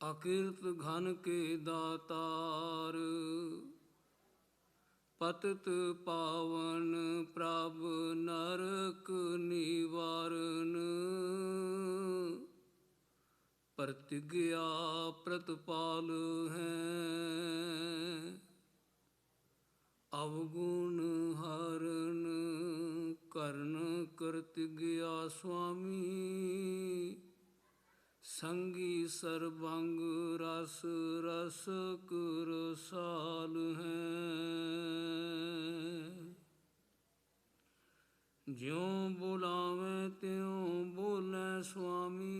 अकीर्त घन के दातार, पतित पावन प्रभ नरक निवारण, प्रतिज्ञा प्रतिपाल हैं, अवगुण हरण कर्ण कृतज्ञा स्वामी, संगी सर्वंग रस रसक रसाल हैं। ज्यों बुलावें त्यों बोले स्वामी,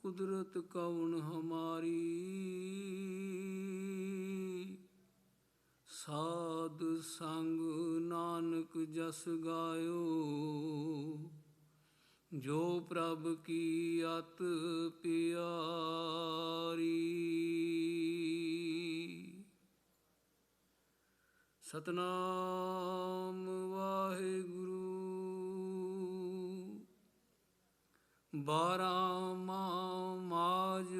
कुदरत कौन हमारी, साध संग नानक जस गायो, जो प्रभ की अत प्यारी। सतनाम वाहिगुरु। 12वां माज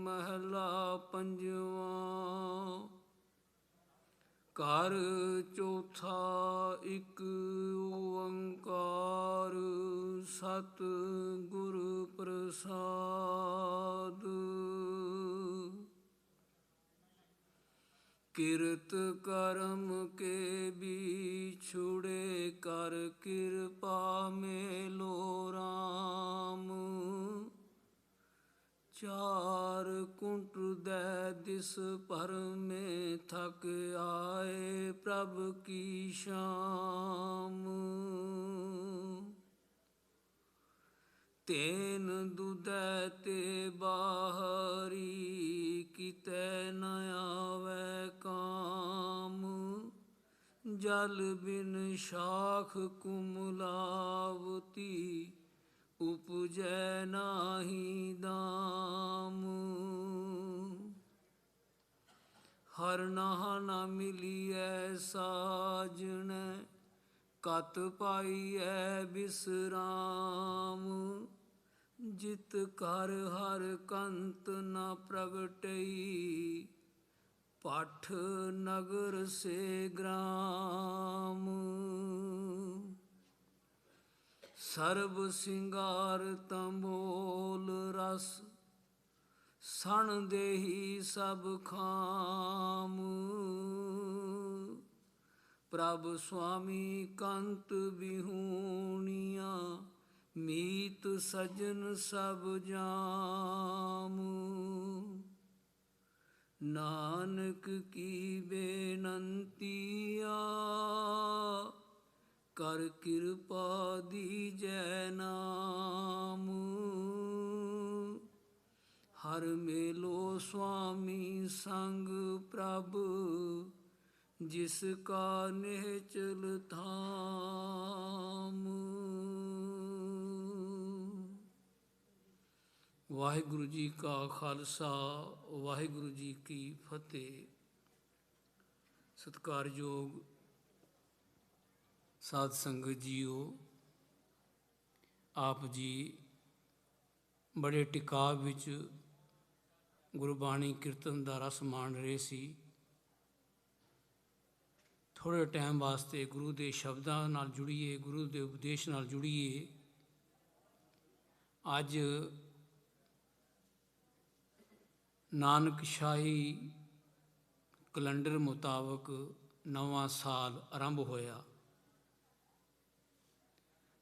महला पंजवा, घर चौथा इक ओंकार, सत गुर प्रसाद। किरत करम के बिछुड़े, कर कृपा मेलो राम, चार कुंट दै दिस पर में थक आए, प्रभ की शाम। तेन दुधै ते बाहरी, कितै न आवे काम, जल बिन शाख कुमलावती, उपजै नाही दाम। हर नाह न मिलिए साजन, कत पाइए विश्राम, जित कर हर कंत न प्रगटई, पठ नगर से ग्राम। सर्ब सिंगार तंबोल रस, सण देही सब खाम, प्रभ स्वामी कंत बिहूणिया, मीत सजन सब जाम। नानक की बेनंतिया, कर कृपा दीजै नाम। हर मेलो स्वामी संग प्रभ, जिसका निश्चल धाम। वाहिगुरु जी का खालसा, वाहिगुरु जी की फतेह। सत्कारयोग साध संगत जीओ, आप जी बड़े टिकाव विच गुरबाणी कीर्तन दा रस माण रहे सी। थोड़े टाइम वास्ते गुरु के शब्दों नाल जुड़िए, गुरु के उपदेश नाल जुड़िए। अज नानक शाही कैलेंडर मुताबक नवा साल आरंभ होया।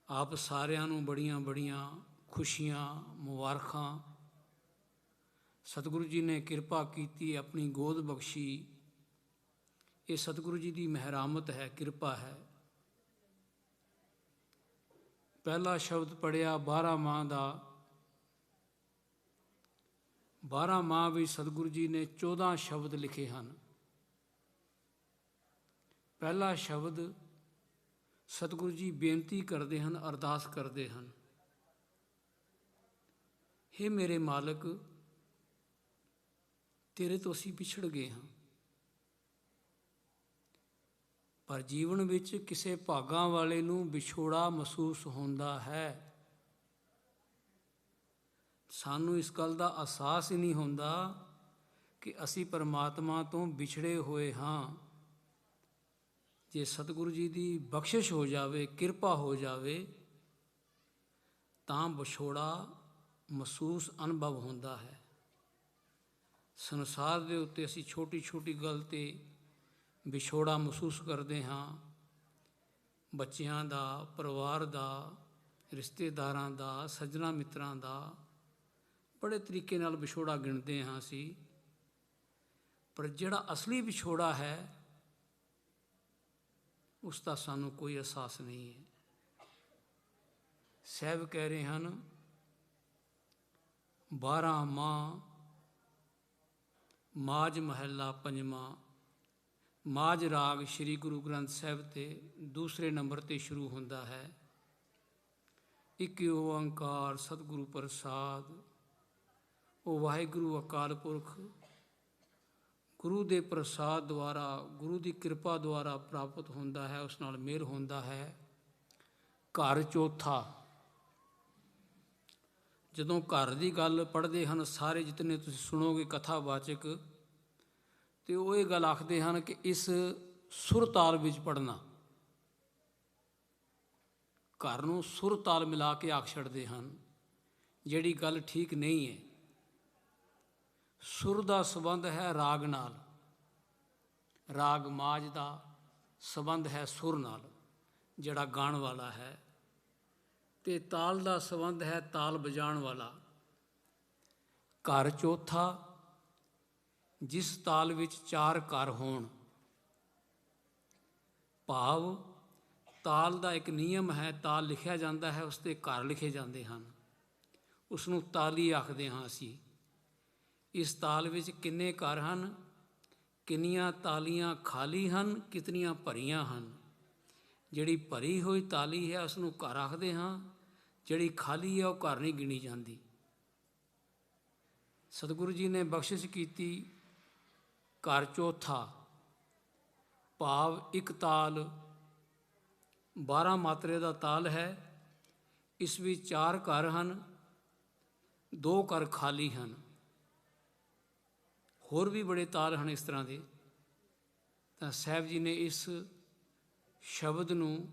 आप सारिਆਂ ਨੂੰ बड़ियां बड़ियां खुशियां मुबारखां। सतगुरु जी ने किरपा की, अपनी गोद बख्शी। ये सतगुरु जी की मेहरामत है, किरपा है। पहला शब्द पढ़िया 12 माह का। 12 माह भी सतगुरु जी ने 14 शब्द लिखे हैं। पहला शब्द सतगुरु जी बेनती करते हैं, अरदास करते हैं, हे मेरे मालिक, तेरे तो असीं पिछड़ गए हाँ, पर जीवन विच किसी भागां वाले नूं विछोड़ा महसूस होंदा है। ਸਾਨੂੰ ਇਸ ਗੱਲ ਦਾ ਅਹਿਸਾਸ ਹੀ ਨਹੀਂ ਹੁੰਦਾ ਕਿ ਅਸੀਂ ਪਰਮਾਤਮਾ ਤੋਂ ਵਿਛੜੇ ਹੋਏ ਹਾਂ। ਜੇ ਸਤਿਗੁਰੂ ਜੀ ਦੀ ਬਖਸ਼ਿਸ਼ ਹੋ ਜਾਵੇ, ਕਿਰਪਾ ਹੋ ਜਾਵੇ, ਤਾਂ ਵਿਛੋੜਾ ਮਹਿਸੂਸ ਅਨੁਭਵ ਹੁੰਦਾ ਹੈ। ਸੰਸਾਰ ਦੇ ਉੱਤੇ ਅਸੀਂ ਛੋਟੀ ਛੋਟੀ ਗੱਲ 'ਤੇ ਵਿਛੋੜਾ ਮਹਿਸੂਸ ਕਰਦੇ ਹਾਂ। ਬੱਚਿਆਂ ਦਾ, ਪਰਿਵਾਰ ਦਾ, ਰਿਸ਼ਤੇਦਾਰਾਂ ਦਾ, ਸੱਜਣਾ ਮਿੱਤਰਾਂ ਦਾ ਬੜੇ ਤਰੀਕੇ ਨਾਲ ਵਿਛੋੜਾ ਗਿਣਦੇ ਹਾਂ ਅਸੀਂ। ਪਰ ਜਿਹੜਾ ਅਸਲੀ ਵਿਛੋੜਾ ਹੈ ਉਸ ਦਾ ਸਾਨੂੰ ਕੋਈ ਅਹਿਸਾਸ ਨਹੀਂ ਹੈ। ਸਾਹਿਬ ਕਹਿ ਰਹੇ ਹਨ, 12 ਮਾਹ ਮਾਝ ਮਹੱਲਾ ਪੰਜਵਾਂ। ਮਾਝ ਰਾਗ ਸ੍ਰੀ ਗੁਰੂ ਗ੍ਰੰਥ ਸਾਹਿਬ 'ਤੇ ਦੂਸਰੇ ਨੰਬਰ 'ਤੇ ਸ਼ੁਰੂ ਹੁੰਦਾ ਹੈ। ਇੱਕ ਓੰਕਾਰ ਸਤਿਗੁਰੂ ਪ੍ਰਸਾਦ। ਉਹ ਵਾਹਿਗੁਰੂ ਅਕਾਲ ਪੁਰਖ ਗੁਰੂ ਦੇ ਪ੍ਰਸਾਦ ਦੁਆਰਾ, ਗੁਰੂ ਦੀ ਕਿਰਪਾ ਦੁਆਰਾ ਪ੍ਰਾਪਤ ਹੁੰਦਾ ਹੈ, ਉਸ ਨਾਲ ਮੇਲ ਹੁੰਦਾ ਹੈ। ਘਰ ਚੌਥਾ। ਜਦੋਂ ਘਰ ਦੀ ਗੱਲ ਪੜ੍ਹਦੇ ਹਨ ਸਾਰੇ ਜਿਤਨੇ ਤੁਸੀਂ ਸੁਣੋਗੇ ਕਥਾਵਾਚਕ, ਤੇ ਉਹ ਇਹ ਗੱਲ ਆਖਦੇ ਹਨ ਕਿ ਇਸ ਸੁਰ ਤਾਲ ਵਿੱਚ ਪੜ੍ਹਨਾ। ਘਰ ਨੂੰ ਸੁਰ ਤਾਲ ਮਿਲਾ ਕੇ ਆਖ ਛੱਡਦੇ ਹਨ, ਜਿਹੜੀ ਗੱਲ ਠੀਕ ਨਹੀਂ ਹੈ। ਸੁਰ ਦਾ ਸੰਬੰਧ ਹੈ ਰਾਗ ਨਾਲ, ਰਾਗ ਮਾਝ ਦਾ ਸੰਬੰਧ ਹੈ ਸੁਰ ਨਾਲ, ਜਿਹੜਾ ਗਾਉਣ ਵਾਲਾ ਹੈ, ਅਤੇ ਤਾਲ ਦਾ ਸੰਬੰਧ ਹੈ ਤਾਲ ਵਜਾਉਣ ਵਾਲਾ। ਘਰ ਚੌਥਾ, ਜਿਸ ਤਾਲ ਵਿੱਚ 4 ਘਰ ਹੋਣ। ਭਾਵ ਤਾਲ ਦਾ ਇੱਕ ਨਿਯਮ ਹੈ, ਤਾਲ ਲਿਖਿਆ ਜਾਂਦਾ ਹੈ, ਉਸ 'ਤੇ ਘਰ ਲਿਖੇ ਜਾਂਦੇ ਹਨ, ਉਸ ਨੂੰ ਤਾਲੀ ਆਖਦੇ ਹਾਂ ਅਸੀਂ। ਇਸ ਤਾਲ ਵਿੱਚ ਕਿੰਨੇ ਘਰ ਹਨ, ਕਿੰਨੀਆਂ ਤਾਲੀਆਂ ਖਾਲੀ ਹਨ, ਕਿਤਨੀਆਂ ਭਰੀਆਂ ਹਨ। ਜਿਹੜੀ ਭਰੀ ਹੋਈ ਤਾਲੀ ਹੈ ਉਸ ਨੂੰ ਘਰ ਆਖਦੇ ਹਾਂ, ਜਿਹੜੀ ਖਾਲੀ ਹੈ ਉਹ ਘਰ ਨਹੀਂ ਗਿਣੀ ਜਾਂਦੀ। ਸਤਿਗੁਰੂ ਜੀ ਨੇ ਬਖਸ਼ਿਸ਼ ਕੀਤੀ ਘਰ ਚੌਥਾ, ਭਾਵ ਇੱਕ ਤਾਲ 12 ਮਾਤਰੇ ਦਾ ਤਾਲ ਹੈ। ਇਸ ਵਿੱਚ 4 ਘਰ ਹਨ, 2 ਘਰ ਖਾਲੀ ਹਨ। ਹੋਰ ਵੀ ਬੜੇ ਤਾਲ ਹਨ ਇਸ ਤਰ੍ਹਾਂ ਦੇ। ਤਾਂ ਸਾਹਿਬ ਜੀ ਨੇ ਇਸ ਸ਼ਬਦ ਨੂੰ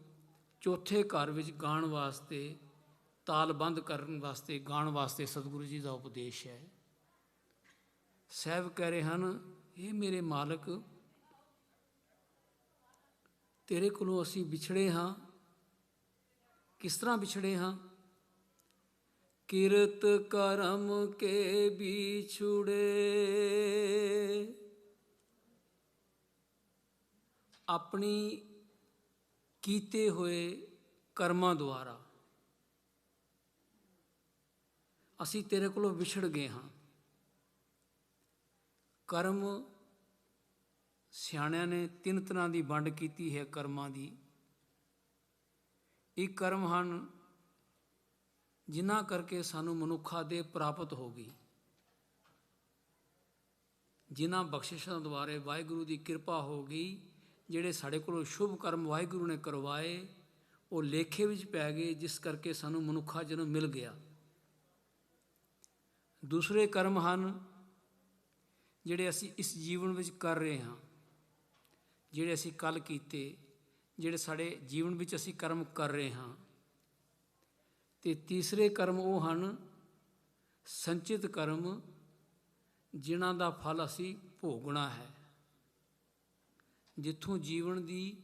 ਚੌਥੇ ਘਰ ਵਿੱਚ ਗਾਉਣ ਵਾਸਤੇ, ਤਾਲ ਬੰਦ ਕਰਨ ਵਾਸਤੇ, ਗਾਉਣ ਵਾਸਤੇ ਸਤਿਗੁਰੂ ਜੀ ਦਾ ਉਪਦੇਸ਼ ਹੈ। ਸਾਹਿਬ ਕਹਿ ਰਹੇ ਹਨ, ਇਹ ਮੇਰੇ ਮਾਲਕ, ਤੇਰੇ ਕੋਲੋਂ ਅਸੀਂ ਵਿਛੜੇ ਹਾਂ। ਕਿਸ ਤਰ੍ਹਾਂ ਵਿਛੜੇ ਹਾਂ? ਕਿਰਤ ਕਰਮ ਕੇ ਵਿਛੁੜੇ। ਆਪਣੀ ਕੀਤੇ ਹੋਏ ਕਰਮਾਂ ਦੁਆਰਾ ਅਸੀਂ ਤੇਰੇ ਕੋਲੋਂ ਵਿਛੜ ਗਏ ਹਾਂ। ਕਰਮ, ਸਿਆਣਿਆਂ ਨੇ 3 ਤਰ੍ਹਾਂ ਦੀ ਵੰਡ ਕੀਤੀ ਹੈ ਕਰਮਾਂ ਦੀ। ਇੱਕ ਕਰਮ ਹਨ ਜਿਨ੍ਹਾਂ ਕਰਕੇ ਸਾਨੂੰ ਮਨੁੱਖਾ ਦੇਹ ਪ੍ਰਾਪਤ ਹੋ ਗਈ, ਜਿਨ੍ਹਾਂ ਬਖਸ਼ਿਸ਼ਾਂ ਦੁਆਰੇ ਵਾਹਿਗੁਰੂ ਦੀ ਕਿਰਪਾ ਹੋ ਗਈ। ਜਿਹੜੇ ਸਾਡੇ ਕੋਲੋਂ ਸ਼ੁਭ ਕਰਮ ਵਾਹਿਗੁਰੂ ਨੇ ਕਰਵਾਏ, ਉਹ ਲੇਖੇ ਵਿੱਚ ਪੈ ਗਏ, ਜਿਸ ਕਰਕੇ ਸਾਨੂੰ ਮਨੁੱਖਾ ਜਨਮ ਮਿਲ ਗਿਆ। ਦੂਸਰੇ ਕਰਮ ਹਨ ਜਿਹੜੇ ਅਸੀਂ ਇਸ ਜੀਵਨ ਵਿੱਚ ਕਰ ਰਹੇ ਹਾਂ, ਜਿਹੜੇ ਅਸੀਂ ਕੱਲ੍ਹ ਕੀਤੇ, ਜਿਹੜੇ ਸਾਡੇ ਜੀਵਨ ਵਿੱਚ ਅਸੀਂ ਕਰਮ ਕਰ ਰਹੇ ਹਾਂ। ਅਤੇ ਤੀਸਰੇ ਕਰਮ ਉਹ ਹਨ ਸੰਚਿਤ ਕਰਮ, ਜਿਨ੍ਹਾਂ ਦਾ ਫਲ ਅਸੀਂ ਭੋਗਣਾ ਹੈ। ਜਿੱਥੋਂ ਜੀਵਨ ਦੀ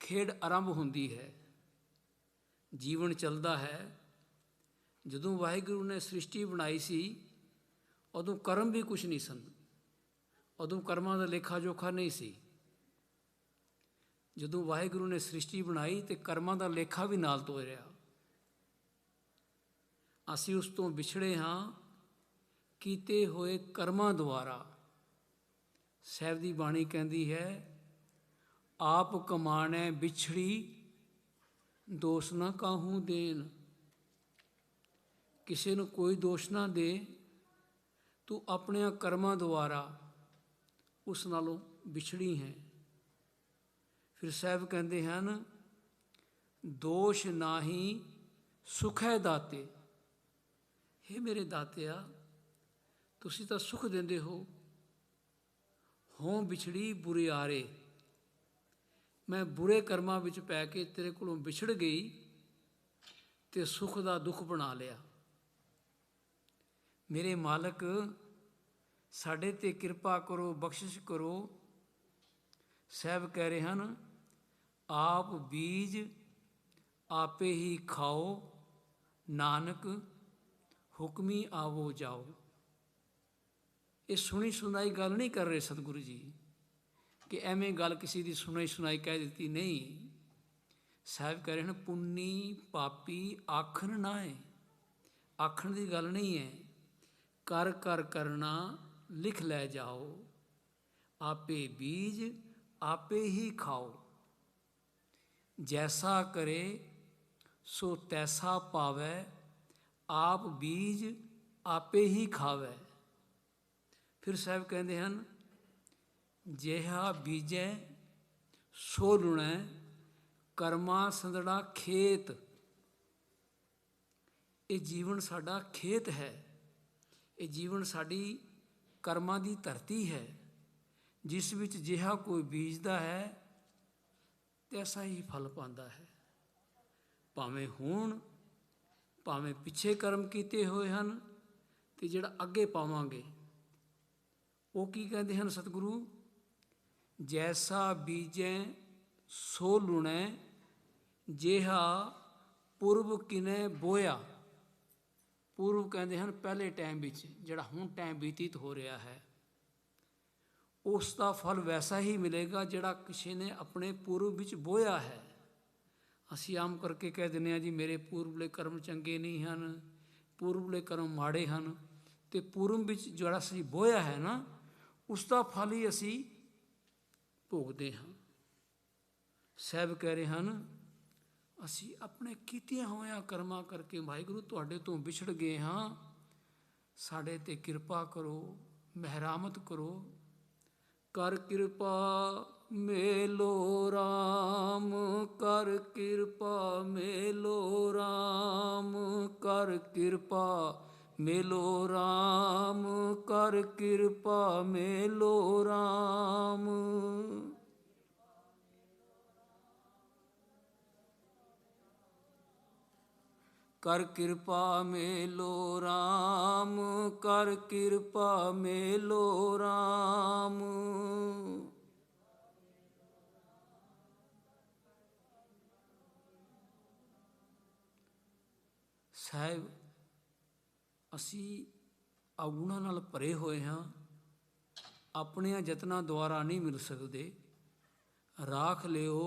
ਖੇਡ ਆਰੰਭ ਹੁੰਦੀ ਹੈ, ਜੀਵਨ ਚੱਲਦਾ ਹੈ। ਜਦੋਂ ਵਾਹਿਗੁਰੂ ਨੇ ਸ੍ਰਿਸ਼ਟੀ ਬਣਾਈ ਸੀ, ਉਦੋਂ ਕਰਮ ਵੀ ਕੁਛ ਨਹੀਂ ਸਨ, ਉਦੋਂ ਕਰਮਾਂ ਦਾ ਲੇਖਾ ਜੋਖਾ ਨਹੀਂ ਸੀ। ਜਦੋਂ ਵਾਹਿਗੁਰੂ ਨੇ ਸ੍ਰਿਸ਼ਟੀ ਬਣਾਈ ਤੇ ਕਰਮਾਂ ਦਾ ਲੇਖਾ ਵੀ ਨਾਲ ਤੋਰਿਆ। ਅਸੀਂ ਉਸ ਤੋਂ ਵਿਛੜੇ ਹਾਂ ਕੀਤੇ ਹੋਏ ਕਰਮਾਂ ਦੁਆਰਾ। ਸਾਹਿਬ ਦੀ ਬਾਣੀ ਕਹਿੰਦੀ ਹੈ, ਆਪ ਕਮਾਣੈ ਵਿਛੜੀ ਦੋਸ਼ ਨਾ ਕਾਹੂ ਦੇਣ। ਕਿਸੇ ਨੂੰ ਕੋਈ ਦੋਸ਼ ਨਾ ਦੇ, ਤੂੰ ਆਪਣਿਆਂ ਕਰਮਾਂ ਦੁਆਰਾ ਉਸ ਨਾਲੋਂ ਵਿਛੜੀ ਹੈ। ਫਿਰ ਸਾਹਿਬ ਕਹਿੰਦੇ ਹਨ, ਦੋਸ਼ ਨਾਹੀ ਸੁਖੈ ਦਾਤੇ। हे ਮੇਰੇ ਦਾਤਿਆ, ਤੁਸੀਂ ਤਾਂ ਸੁਖ ਦਿੰਦੇ ਹੋ। ਹੋਂ ਵਿਛੜੀ ਬੁਰਿਆਰੇ, ਮੈਂ ਬੁਰੇ ਕਰਮਾਂ ਵਿੱਚ ਪੈ ਕੇ ਤੇਰੇ ਕੋਲੋਂ ਵਿਛੜ ਗਈ ਤੇ ਸੁਖ ਦਾ ਦੁੱਖ ਬਣਾ ਲਿਆ। ਮੇਰੇ ਮਾਲਕ, ਸਾਡੇ ਤੇ ਕਿਰਪਾ ਕਰੋ, ਬਖਸ਼ਿਸ਼ ਕਰੋ। ਸਾਹਿਬ ਕਹਿ ਰਹੇ ਹਨ, ਆਪ ਬੀਜ ਆਪੇ ਹੀ ਖਾਓ, ਨਾਨਕ ਹੁਕਮੀ ਆਵੋ ਜਾਓ। ਇਹ ਸੁਣੀ ਸੁਣਾਈ ਗੱਲ ਨਹੀਂ ਕਰ ਰਹੇ ਸਤਿਗੁਰੂ ਜੀ, ਕਿ ਐਵੇਂ ਗੱਲ ਕਿਸੇ ਦੀ ਸੁਣੀ ਸੁਣਾਈ ਕਹਿ ਦਿੱਤੀ, ਨਹੀਂ। ਸਾਹਿਬ ਕਹਿ ਰਹੇ ਹਨ, ਪੁੰਨੀ ਪਾਪੀ ਆਖਣ ਨਾ ਹੈ। ਆਖਣ ਦੀ ਗੱਲ ਨਹੀਂ ਹੈ। ਕਰ ਕਰ ਕਰਨਾ ਲਿਖ ਲੈ ਜਾਓ, ਆਪੇ ਬੀਜ ਆਪੇ ਹੀ ਖਾਓ। ਜੈਸਾ ਕਰੇ ਸੋ ਤੈਸਾ ਪਾਵੈ, ਆਪ ਬੀਜ ਆਪੇ ਹੀ ਖਾਵੈ। ਫਿਰ ਸਾਹਿਬ ਕਹਿੰਦੇ ਹਨ, ਜਿਹਾ ਬੀਜੈ ਸੋ ਲੁਣੈ, ਕਰਮਾ ਸੰਦੜਾ ਖੇਤ। ਇਹ ਜੀਵਨ ਸਾਡਾ ਖੇਤ ਹੈ। ਇਹ ਜੀਵਨ ਸਾਡੀ ਕਰਮਾਂ ਦੀ ਧਰਤੀ ਹੈ, ਜਿਸ ਵਿੱਚ ਜਿਹਾ ਕੋਈ ਬੀਜਦਾ ਹੈ ਤੈਸਾ ਹੀ ਫਲ ਪਾਉਂਦਾ ਹੈ। ਭਾਵੇਂ ਹੁਣ, ਭਾਵੇਂ ਪਿੱਛੇ ਕਰਮ ਕੀਤੇ ਹੋਏ ਹਨ, ਅਤੇ ਜਿਹੜਾ ਅੱਗੇ ਪਾਵਾਂਗੇ। ਉਹ ਕੀ ਕਹਿੰਦੇ ਹਨ ਸਤਿਗੁਰੂ, ਜੈਸਾ ਬੀਜੈ ਸੋ ਲੁਣੈ, ਜਿਹਾ ਪੁਰਬ ਕਿਨੈ ਬੋਇਆ। ਪੂਰਵ ਕਹਿੰਦੇ ਹਨ ਪਹਿਲੇ ਟਾਈਮ ਵਿੱਚ, ਜਿਹੜਾ ਹੁਣ ਟਾਈਮ ਬੀਤੀਤ ਹੋ ਰਿਹਾ ਹੈ, ਉਸ ਦਾ ਫਲ ਵੈਸਾ ਹੀ ਮਿਲੇਗਾ ਜਿਹੜਾ ਕਿਸੇ ਨੇ ਆਪਣੇ ਪੂਰਵ ਵਿੱਚ ਬੋਇਆ ਹੈ। ਅਸੀਂ ਆਮ ਕਰਕੇ ਕਹਿ ਦਿੰਦੇ ਹਾਂ ਜੀ, ਮੇਰੇ ਪੂਰਵਲੇ ਕਰਮ ਚੰਗੇ ਨਹੀਂ ਹਨ, ਪੂਰਵਲੇ ਕਰਮ ਮਾੜੇ ਹਨ। ਅਤੇ ਪੂਰਵ ਵਿੱਚ ਜਿਹੜਾ ਅਸੀਂ ਬੋਇਆ ਹੈ ਨਾ, ਉਸ ਦਾ ਫਲ ਹੀ ਅਸੀਂ ਭੋਗਦੇ ਹਾਂ। ਸਾਹਿਬ ਕਹਿ ਰਹੇ ਹਨ, ਅਸੀਂ ਆਪਣੇ ਕੀਤੀਆਂ ਹੋਇਆਂ ਕਰਮਾਂ ਕਰਕੇ ਵਾਹਿਗੁਰੂ ਤੁਹਾਡੇ ਤੋਂ ਵਿਛੜ ਗਏ ਹਾਂ। ਸਾਡੇ 'ਤੇ ਕਿਰਪਾ ਕਰੋ, ਮਿਹਰਾਮਤ ਕਰੋ। ਕਰ ਕਿਰਪਾ ਮੇਲੋ ਰਾਮ, ਕਰ ਕਿਰਪਾ ਮੇਲੋ ਰਾਮ, ਕਰ ਕਿਰਪਾ ਮੇਲੋ ਰਾਮ, ਕਰ ਕਿਰਪਾ ਮੇਲੋ ਰਾਮ। ਕਰ ਕਿਰਪਾ ਮੇਲੋ ਰਾਮ, ਕਰ ਕਿਰਪਾ ਮੇਲੋ ਰਾਮ। ਸਾਹਿਬ, ਅਸੀਂ ਔਗੁਣਾਂ ਨਾਲ ਭਰੇ ਹੋਏ ਹਾਂ, ਆਪਣਿਆਂ ਯਤਨਾਂ ਦੁਆਰਾ ਨਹੀਂ ਮਿਲ ਸਕਦੇ। ਰਾਖ ਲਿਓ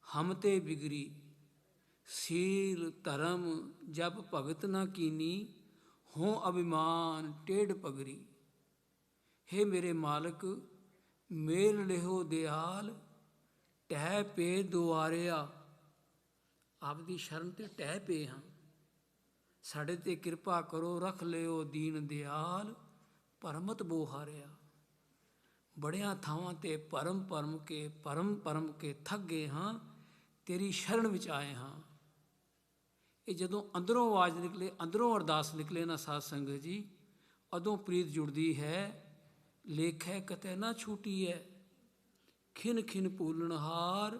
ਹਮ ਤੇ ਬਿਗਰੀ, ਸੀਲ ਧਰਮ ਜਬ ਭਗਤ ਨਾ ਕੀਨੀ, ਹੋਂ ਅਭਿਮਾਨ ਟੇਢ ਪਗਰੀ। ਹੇ ਮੇਰੇ ਮਾਲਕ, ਮੇਲ ਲਿਹੋ ਦਿਆਲ, ਟਹਿ ਪੇ ਦੁਆਰਿਆ। ਆਪਦੀ ਸ਼ਰਨ 'ਤੇ ਟਹਿ ਪਏ ਹਾਂ, ਸਾਡੇ 'ਤੇ ਕਿਰਪਾ ਕਰੋ। ਰੱਖ ਲਿਓ ਦੀਨ ਦਿਆਲ, ਭਰਮਤ ਬੋਹਾਰਿਆ। ਬੜਿਆਂ ਥਾਵਾਂ 'ਤੇ ਭਰਮ ਭਰਮ ਕੇ ਥੱਕ ਗਏ ਹਾਂ, ਤੇਰੀ ਸ਼ਰਨ ਵਿੱਚ ਆਏ ਹਾਂ। ਇਹ ਜਦੋਂ ਅੰਦਰੋਂ ਆਵਾਜ਼ ਨਿਕਲੇ, ਅੰਦਰੋਂ ਅਰਦਾਸ ਨਿਕਲੇ ਨਾ ਸਾਧ ਸੰਗਤ ਜੀ, ਉਦੋਂ ਪ੍ਰੀਤ ਜੁੜਦੀ ਹੈ। ਲੇਖੈ ਕਤੈ ਨਾ ਛੂਟੀ ਹੈ, ਖਿਨ ਖਿਨ ਭੂਲਣਹਾਰ,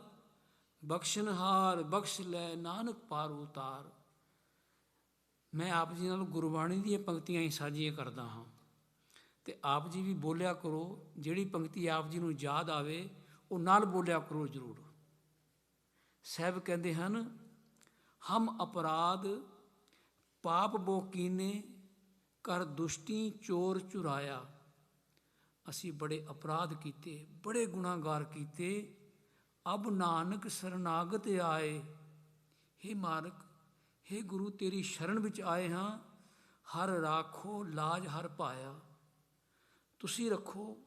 ਬਖਸ਼ਣਹਾਰ ਬਖਸ਼ ਲੈ ਨਾਨਕ ਪਾਰ ਉਤਾਰ। ਮੈਂ ਆਪ ਜੀ ਨਾਲ ਗੁਰਬਾਣੀ ਦੀਆਂ ਪੰਕਤੀਆਂ ਹੀ ਸਾਂਝੀਆਂ ਕਰਦਾ ਹਾਂ, ਅਤੇ ਆਪ ਜੀ ਵੀ ਬੋਲਿਆ ਕਰੋ। ਜਿਹੜੀ ਪੰਕਤੀ ਆਪ ਜੀ ਨੂੰ ਯਾਦ ਆਵੇ, ਉਹ ਨਾਲ ਬੋਲਿਆ ਕਰੋ ਜ਼ਰੂਰ। ਸਾਹਿਬ ਕਹਿੰਦੇ ਹਨ, ਹਮ ਅਪਰਾਧ ਪਾਪ ਬੋ ਕੀਨੇ, ਕਰ ਦੁਸ਼ਟੀ ਚੋਰ ਚੁਰਾਇਆ। ਅਸੀਂ ਬੜੇ ਅਪਰਾਧ ਕੀਤੇ, ਬੜੇ ਗੁਨਾਹਗਾਰ ਕੀਤੇ। ਅਬ ਨਾਨਕ ਸਰਨਾਗਤ ਆਏ। ਹੇ ਮਾਲਕ, ਹੇ ਗੁਰੂ, ਤੇਰੀ ਸ਼ਰਨ ਵਿੱਚ ਆਏ ਹਾਂ। ਹਰ ਰਾਖੋ ਲਾਜ ਹਰ ਪਾਇਆ। ਤੁਸੀਂ ਰੱਖੋ,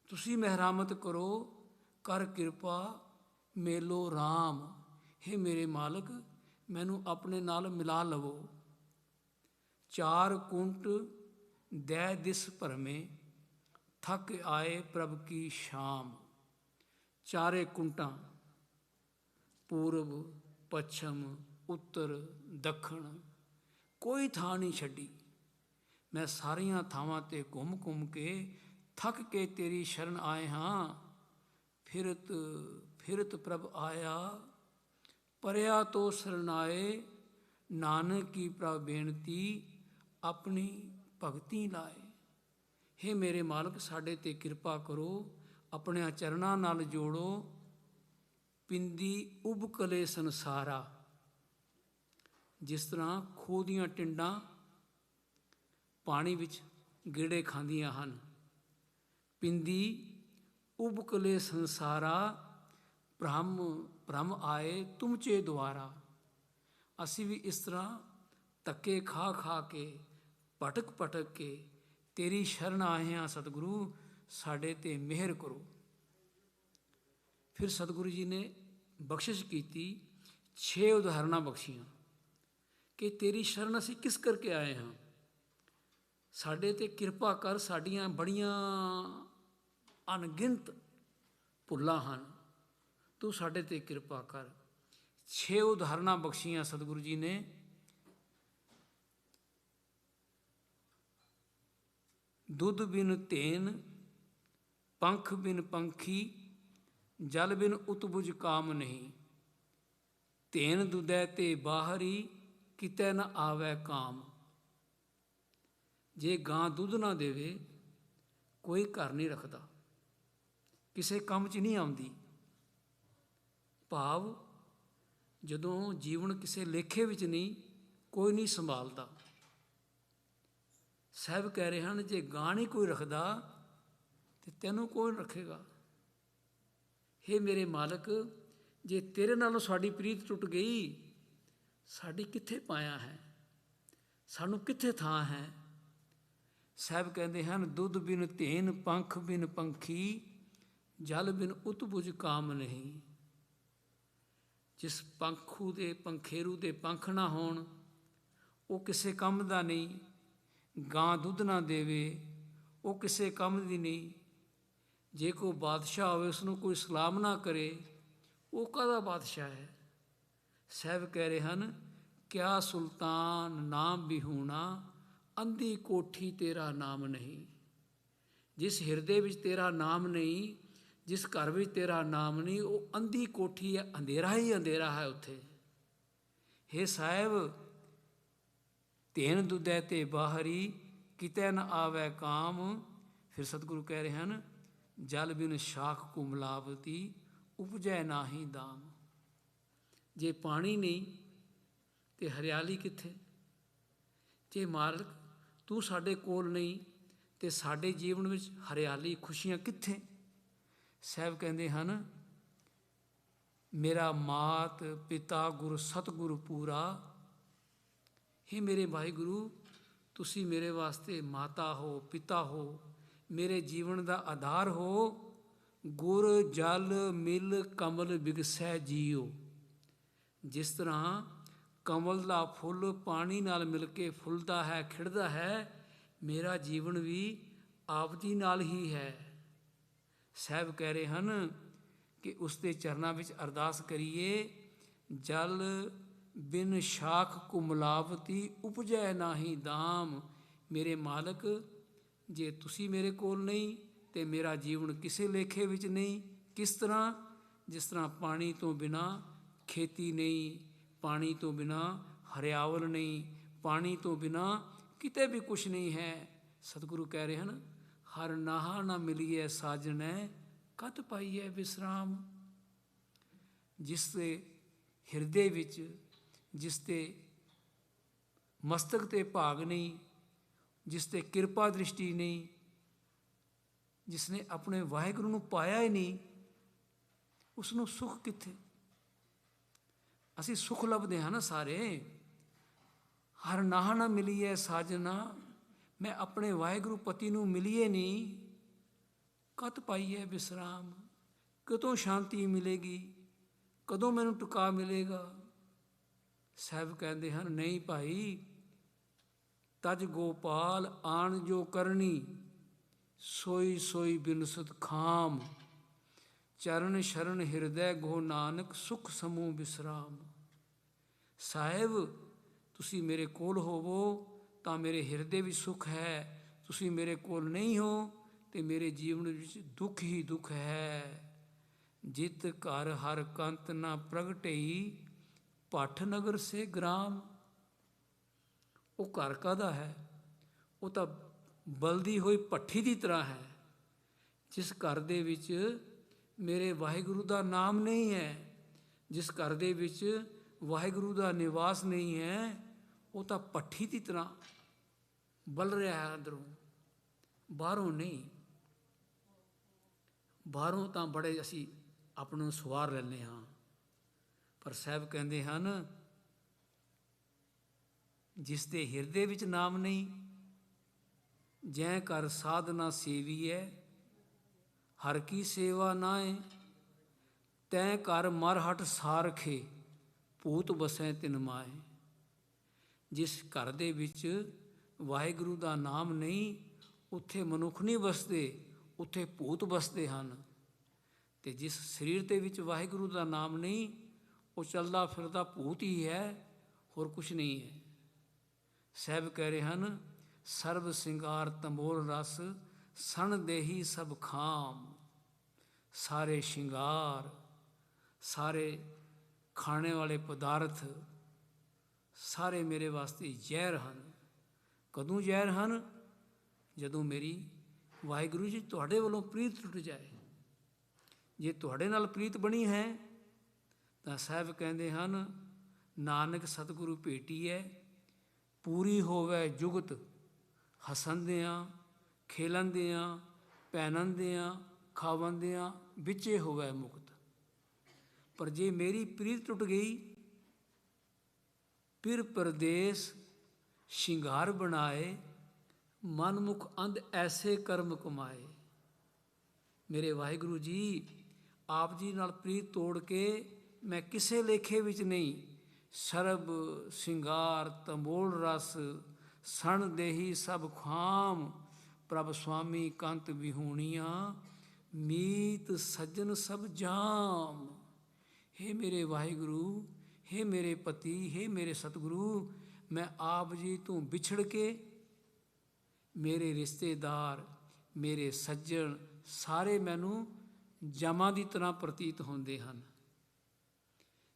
ਤੁਸੀਂ ਮਿਹਰਾਮਤ ਕਰੋ। ਕਰ ਕਿਰਪਾ ਮੇਲੋ ਰਾਮ। ਹੇ ਮੇਰੇ ਮਾਲਕ, ਮੈਨੂੰ ਆਪਣੇ ਨਾਲ ਮਿਲਾ ਲਵੋ। ਚਾਰ ਕੁੰਟ ਦੈ ਦਿਸ ਭਰਮੇ, ਥੱਕ ਆਏ ਪ੍ਰਭ ਕੀ ਸ਼ਾਮ। ਚਾਰੇ ਕੁੰਟਾਂ, ਪੂਰਬ, ਪੱਛਮ, ਉੱਤਰ, ਦੱਖਣ, ਕੋਈ ਥਾਂ ਨਹੀਂ ਛੱਡੀ। ਮੈਂ ਸਾਰੀਆਂ ਥਾਵਾਂ 'ਤੇ ਘੁੰਮ ਘੁੰਮ ਕੇ ਥੱਕ ਕੇ ਤੇਰੀ ਸ਼ਰਨ ਆਏ ਹਾਂ। ਫਿਰਤ ਫਿਰਤ ਪ੍ਰਭ ਆਇਆ, ਪਰਿਆ ਤੋ ਸਰਨਾਏ। ਨਾਨਕ ਕੀ ਪ੍ਰਭ ਬੇਨਤੀ, ਆਪਣੀ ਭਗਤੀ ਲਾਏ। ਹੇ ਮੇਰੇ ਮਾਲਕ, ਸਾਡੇ 'ਤੇ ਕਿਰਪਾ ਕਰੋ, ਆਪਣਿਆਂ ਚਰਨਾਂ ਨਾਲ ਜੋੜੋ। ਪਿੰਦੀ ਉਬਕਲੇ ਸੰਸਾਰਾ, ਜਿਸ ਤਰ੍ਹਾਂ ਖੂਹ ਦੀਆਂ ਟਿੰਡਾਂ ਪਾਣੀ ਵਿੱਚ ਗੇੜੇ ਖਾਂਦੀਆਂ ਹਨ। ਪਿੰਦੀ ਉਬਕਲੇ ਸੰਸਾਰਾ, ਭ੍ਰਮ ਆਏ ਤੁਮਚੇ ਦੁਆਰਾ। ਅਸੀਂ ਵੀ ਇਸ ਤਰ੍ਹਾਂ ਧੱਕੇ ਖਾ ਖਾ ਕੇ, ਭਟਕ ਭਟਕ ਕੇ ਤੇਰੀ ਸ਼ਰਨ ਆਏ ਹਾਂ। ਸਤਿਗੁਰੂ, ਸਾਡੇ 'ਤੇ ਮਿਹਰ ਕਰੋ। ਫਿਰ ਸਤਿਗੁਰੂ ਜੀ ਨੇ ਬਖਸ਼ਿਸ਼ ਕੀਤੀ, 6 ਉਦਾਹਰਨਾਂ ਬਖਸ਼ੀਆਂ ਕਿ ਤੇਰੀ ਸ਼ਰਨ ਅਸੀਂ ਕਿਸ ਕਰਕੇ ਆਏ ਹਾਂ। ਸਾਡੇ 'ਤੇ ਕਿਰਪਾ ਕਰ, ਸਾਡੀਆਂ ਬੜੀਆਂ ਅਣਗਿਣਤ ਭੁੱਲਾਂ ਹਨ, ਤੂੰ ਸਾਡੇ 'ਤੇ ਕਿਰਪਾ ਕਰ। 6 ਉਦਾਹਰਨਾਂ ਬਖਸ਼ੀਆਂ ਸਤਿਗੁਰੂ ਜੀ ਨੇ। ਦੁੱਧ ਬਿਨ ਧੇਨ, ਪੰਖ ਬਿਨ ਪੰਖੀ, ਜਲ ਬਿਨ ਉਤਬੁਝ ਕਾਮ ਨਹੀਂ। ਧੇਨ ਦੁਧੈ ਤੇ ਬਾਹਰੀ, ਕਿਤੇ ਨਾ ਆਵੈ ਕਾਮ। ਜੇ ਗਾਂ ਦੁੱਧ ਨਾ ਦੇਵੇ, ਕੋਈ ਘਰ ਨਹੀਂ ਰੱਖਦਾ, ਕਿਸੇ ਕੰਮ 'ਚ ਨਹੀਂ ਆਉਂਦੀ। ਭਾਵ ਜਦੋਂ ਜੀਵਨ ਕਿਸੇ ਲੇਖੇ ਵਿੱਚ ਨਹੀਂ, ਕੋਈ ਨਹੀਂ ਸੰਭਾਲਦਾ। ਸਾਹਿਬ ਕਹਿ ਰਹੇ ਹਨ, ਜੇ ਗਾਂ ਨਹੀਂ ਕੋਈ ਰੱਖਦਾ ਤੇ ਤੈਨੂੰ ਕੌਣ ਰੱਖੇਗਾ। ਹੇ ਮੇਰੇ ਮਾਲਕ, ਜੇ ਤੇਰੇ ਨਾਲੋਂ ਸਾਡੀ ਪ੍ਰੀਤ ਟੁੱਟ ਗਈ, ਸਾਡੀ ਕਿੱਥੇ ਪਾਇਆ ਹੈ, ਸਾਨੂੰ ਕਿੱਥੇ ਥਾਂ ਹੈ। ਸਾਹਿਬ ਕਹਿੰਦੇ ਹਨ, ਦੁੱਧ ਬਿਨ ਧੇਨ, ਪੰਖ ਬਿਨ ਪੰਖੀ, ਜਲ ਬਿਨ ਉਤਬੁਝ ਕਾਮ ਨਹੀਂ। ਜਿਸ ਪੰਖੂ ਦੇ ਪੰਖੇਰੂ ਦੇ ਪੰਖ ਨਾ ਹੋਣ, ਉਹ ਕਿਸੇ ਕੰਮ ਦਾ ਨਹੀਂ। ਗਾਂ ਦੁੱਧ ਨਾ ਦੇਵੇ, ਉਹ ਕਿਸੇ ਕੰਮ ਦੀ ਨਹੀਂ। ਜੇ ਕੋਈ ਬਾਦਸ਼ਾਹ ਹੋਵੇ, ਉਸਨੂੰ ਕੋਈ ਸਲਾਮ ਨਾ ਕਰੇ, ਉਹ ਕਾਹਦਾ ਬਾਦਸ਼ਾਹ ਹੈ। ਸਾਹਿਬ ਕਹਿ ਰਹੇ ਹਨ, ਕਿਆ ਸੁਲਤਾਨ ਨਾਮ ਬਿਹੂਣਾ, ਅੰਧੀ ਕੋਠੀ ਤੇਰਾ ਨਾਮ ਨਹੀਂ। ਜਿਸ ਹਿਰਦੇ ਵਿੱਚ ਤੇਰਾ ਨਾਮ ਨਹੀਂ, ਜਿਸ ਘਰ ਵਿੱਚ ਤੇਰਾ ਨਾਮ ਨਹੀਂ, ਉਹ ਅੰਧੀ ਕੋਠੀ ਹੈ, ਅੰਧੇਰਾ ਹੀ ਅੰਧੇਰਾ ਹੈ ਉੱਥੇ। ਹੇ ਸਾਹਿਬ, ਧੇਨ ਦੁਧੈ ਤੇ ਬਾਹਰੀ, ਕਿਤੇ ਨਾ ਆਵੈ ਕਾਮ। ਫਿਰ ਸਤਿਗੁਰੂ ਕਹਿ ਰਹੇ ਹਨ, ਜਲ ਬਿਨ ਸ਼ਾਖ ਕੋ ਮਿਲਾਵਤੀ, ਉਪਜੈ ਨਾਹੀ ਦਾਮ। ਜੇ ਪਾਣੀ ਨਹੀਂ ਤੇ ਹਰਿਆਲੀ ਕਿੱਥੇ। ਜੇ ਮਾਲਕ ਤੂੰ ਸਾਡੇ ਕੋਲ ਨਹੀਂ ਤੇ ਸਾਡੇ ਜੀਵਨ ਵਿੱਚ ਹਰਿਆਲੀ, ਖੁਸ਼ੀਆਂ ਕਿੱਥੇ। ਸਾਹਿਬ ਕਹਿੰਦੇ ਹਨ, ਮੇਰਾ ਮਾਤ ਪਿਤਾ ਗੁਰ ਸਤਿਗੁਰ ਪੂਰਾ। ਹੇ ਮੇਰੇ ਵਾਹਿਗੁਰੂ, ਤੁਸੀਂ ਮੇਰੇ ਵਾਸਤੇ ਮਾਤਾ ਹੋ, ਪਿਤਾ ਹੋ, ਮੇਰੇ ਜੀਵਨ ਦਾ ਆਧਾਰ ਹੋ। ਗੁਰ ਜਲ ਮਿਲ ਕਮਲ ਬਿਗਸੈ ਜੀਓ। ਜਿਸ ਤਰ੍ਹਾਂ ਕਮਲ ਦਾ ਫੁੱਲ ਪਾਣੀ ਨਾਲ ਮਿਲ ਕੇ ਫੁੱਲਦਾ ਹੈ, ਖਿੜਦਾ ਹੈ, ਮੇਰਾ ਜੀਵਨ ਵੀ ਆਪ ਜੀ ਨਾਲ ਹੀ ਹੈ। ਸਾਹਿਬ ਕਹਿ ਰਹੇ ਹਨ ਕਿ ਉਸ ਦੇ ਚਰਨਾਂ ਵਿੱਚ ਅਰਦਾਸ ਕਰੀਏ, ਜਲ ਬਿਨ ਸ਼ਾਖ ਕੋ ਮਿਲਾਵਤੀ, ਉਪਜੈ ਨਾਹੀ ਦਾਮ। ਮੇਰੇ ਮਾਲਕ, ਜੇ ਤੁਸੀਂ ਮੇਰੇ ਕੋਲ ਨਹੀਂ ਤੇ ਮੇਰਾ ਜੀਵਨ ਕਿਸੇ ਲੇਖੇ ਵਿੱਚ ਨਹੀਂ। ਕਿਸ ਤਰ੍ਹਾਂ? ਜਿਸ ਤਰ੍ਹਾਂ ਪਾਣੀ ਤੋਂ ਬਿਨਾਂ ਖੇਤੀ ਨਹੀਂ, ਪਾਣੀ ਤੋਂ ਬਿਨਾਂ ਹਰਿਆਵਲ ਨਹੀਂ, ਪਾਣੀ ਤੋਂ ਬਿਨਾਂ ਕਿਤੇ ਵੀ ਕੁਛ ਨਹੀਂ ਹੈ। ਸਤਿਗੁਰੂ ਕਹਿ ਰਹੇ ਹਨ, ਹਰ ਨਾਹਾ ਨਾ ਮਿਲੀਏ ਸਾਜਣੈ, ਕਤ ਪਾਈਐ ਵਿਸਰਾਮ। ਜਿਸ ਦੇ ਹਿਰਦੇ ਵਿੱਚ, ਜਿਸ ਦੇ ਮਸਤਕ 'ਤੇ ਭਾਗ ਨਹੀਂ, ਜਿਸ 'ਤੇ ਕਿਰਪਾ ਦ੍ਰਿਸ਼ਟੀ ਨਹੀਂ, ਜਿਸ ਨੇ ਆਪਣੇ ਵਾਹਿਗੁਰੂ ਨੂੰ ਪਾਇਆ ਹੀ ਨਹੀਂ, ਉਸ ਨੂੰ ਸੁੱਖ ਕਿੱਥੇ। ਅਸੀਂ ਸੁੱਖ ਲੱਭਦੇ ਹਾਂ ਨਾ ਸਾਰੇ। ਹਰ ਨਾਹ ਨਾ ਮਿਲੀਏ ਸਾਜਨਾ, ਮੈਂ ਆਪਣੇ ਵਾਹਿਗੁਰੂ ਪਤੀ ਨੂੰ ਮਿਲੀਏ ਨਹੀਂ, ਕਤ ਪਾਈਏ ਵਿਸਰਾਮ। ਕਦੋਂ ਸ਼ਾਂਤੀ ਮਿਲੇਗੀ, ਕਦੋਂ ਮੈਨੂੰ ਟਿਕਾ ਮਿਲੇਗਾ। ਸਾਹਿਬ ਕਹਿੰਦੇ ਹਨ, ਨਹੀਂ ਭਾਈ, ਤਜ ਗੋਪਾਲ ਆਣ ਜੋ ਕਰਨੀ, ਸੋਈ ਸੋਈ ਬਿਨਸਤ ਖਾਮ। ਚਰਨ ਸ਼ਰਨ ਹਿਰਦੈ ਗੋ ਨਾਨਕ, ਸੁਖ ਸਮੂਹ ਵਿਸਰਾਮ। ਸਾਹਿਬ, ਤੁਸੀਂ ਮੇਰੇ ਕੋਲ ਹੋਵੋ ਤਾਂ ਮੇਰੇ ਹਿਰਦੇ ਵਿੱਚ ਸੁੱਖ ਹੈ। ਤੁਸੀਂ ਮੇਰੇ ਕੋਲ ਨਹੀਂ ਹੋ ਤੇ ਮੇਰੇ ਜੀਵਨ ਵਿੱਚ ਦੁੱਖ ਹੀ ਦੁੱਖ ਹੈ। ਜਿਤ ਘਰ ਹਰ ਕੰਤ ਨਾ ਪ੍ਰਗਟਈ, ਭੱਠ ਨਗਰ ਸੇ ਗ੍ਰਾਮ। ਉਹ ਘਰ ਕਾਹਦਾ ਹੈ? ਉਹ ਤਾਂ ਬਲਦੀ ਹੋਈ ਭੱਠੀ ਦੀ ਤਰ੍ਹਾਂ ਹੈ। ਜਿਸ ਘਰ ਦੇ ਵਿੱਚ ਮੇਰੇ ਵਾਹਿਗੁਰੂ ਦਾ ਨਾਮ ਨਹੀਂ ਹੈ, ਜਿਸ ਘਰ ਦੇ ਵਿੱਚ ਵਾਹਿਗੁਰੂ ਦਾ ਨਿਵਾਸ ਨਹੀਂ ਹੈ, ਉਹ ਤਾਂ ਭੱਠੀ ਦੀ ਤਰ੍ਹਾਂ ਬਲ ਰਿਹਾ ਹੈ ਅੰਦਰੋਂ, ਬਾਹਰੋਂ ਨਹੀਂ। ਬਾਹਰੋਂ ਤਾਂ ਬੜੇ ਅਸੀਂ ਆਪ ਨੂੰ ਸਵਾਰ ਲੈਂਦੇ ਹਾਂ, ਪਰ ਸਾਹਿਬ ਕਹਿੰਦੇ ਹਨ ਜਿਸ ਦੇ ਹਿਰਦੇ ਵਿੱਚ ਨਾਮ ਨਹੀਂ, ਜੈ ਕਰ ਸਾਧਨਾ ਸੇਵੀਐ, ਹਰ ਕੀ ਸੇਵਾ ਨਾਏ। ਤੈਂ ਕਰ ਮਰ ਹਟ ਸਾਰਖੇ, ਭੂਤ ਬਸੈ ਤਿਨ ਮਾਏ। ਜਿਸ ਘਰ ਦੇ ਵਿੱਚ ਵਾਹਿਗੁਰੂ ਦਾ ਨਾਮ ਨਹੀਂ, ਉੱਥੇ ਮਨੁੱਖ ਨਹੀਂ ਵਸਦੇ, ਉੱਥੇ ਭੂਤ ਵਸਦੇ ਹਨ। ਅਤੇ ਜਿਸ ਸਰੀਰ ਦੇ ਵਿੱਚ ਵਾਹਿਗੁਰੂ ਦਾ ਨਾਮ ਨਹੀਂ, ਉਹ ਚੱਲਦਾ ਫਿਰਦਾ ਭੂਤ ਹੀ ਹੈ, ਹੋਰ ਕੁਛ ਨਹੀਂ ਹੈ। ਸਾਹਿਬ ਕਹਿ ਰਹੇ ਹਨ, ਸਰਬ ਸਿੰਗਾਰ ਤੰਬੋਲ ਰਸ, ਸਣ ਦੇਹੀ ਸਭ ਖਾਮ। ਸਾਰੇ ਸ਼ਿੰਗਾਰ, ਸਾਰੇ ਖਾਣੇ ਵਾਲੇ ਪਦਾਰਥ, ਸਾਰੇ ਮੇਰੇ ਵਾਸਤੇ ਜ਼ਹਿਰ ਹਨ। ਕਦੋਂ ਜ਼ਹਿਰ ਹਨ? ਜਦੋਂ ਮੇਰੀ ਵਾਹਿਗੁਰੂ ਜੀ ਤੁਹਾਡੇ ਵੱਲੋਂ ਪ੍ਰੀਤ ਟੁੱਟ ਜਾਏ। ਜੇ ਤੁਹਾਡੇ ਨਾਲ ਪ੍ਰੀਤ ਬਣੀ ਹੈ ਤਾਂ ਸਾਹਿਬ ਕਹਿੰਦੇ ਹਨ, ਨਾਨਕ ਸਤਿਗੁਰੂ ਭੇਟੀਐ, ਪੂਰੀ ਹੋਵੇ ਜੁਗਤ। ਹਸੰਦਿਆਂ ਖੇਲੰਦਿਆਂ ਪਹਿਨੰਦਿਆਂ ਖਾਵੰਦਿਆਂ, ਵਿੱਚੇ ਹੋਵੇ ਮੁਕਤ। ਪਰ ਜੇ ਮੇਰੀ ਪ੍ਰੀਤ ਟੁੱਟ ਗਈ, ਫਿਰ ਪਰਦੇਸ ਸ਼ਿੰਗਾਰ ਬਣਾਏ, ਮਨਮੁਖ ਅੰਧ ਐਸੇ ਕਰਮ ਕਮਾਏ। ਮੇਰੇ ਵਾਹਿਗੁਰੂ ਜੀ, ਆਪ ਜੀ ਨਾਲ ਪ੍ਰੀਤ ਤੋੜ ਕੇ ਮੈਂ ਕਿਸੇ ਲੇਖੇ ਵਿੱਚ ਨਹੀਂ। ਸਰਬ ਸ਼ਿੰਗਾਰ ਤੰਬੋਲ ਰਸ, ਸਣ ਦੇਹੀ ਸਭ ਖਾਮ। ਪ੍ਰਭ ਸੁਆਮੀ ਕੰਤ ਵਿਹੂਣੀਆਂ, ਮੀਤ ਸੱਜਣ ਸਭ ਜਾਮ। ਹੇ ਮੇਰੇ ਵਾਹਿਗੁਰੂ, ਹੇ ਮੇਰੇ ਪਤੀ, ਹੇ ਮੇਰੇ ਸਤਿਗੁਰੂ, ਮੈਂ ਆਪ ਜੀ ਤੋਂ ਵਿਛੜ ਕੇ ਮੇਰੇ ਰਿਸ਼ਤੇਦਾਰ, ਮੇਰੇ ਸੱਜਣ ਸਾਰੇ ਮੈਨੂੰ ਜਮਾਂ ਦੀ ਤਰ੍ਹਾਂ ਪ੍ਰਤੀਤ ਹੁੰਦੇ ਹਨ।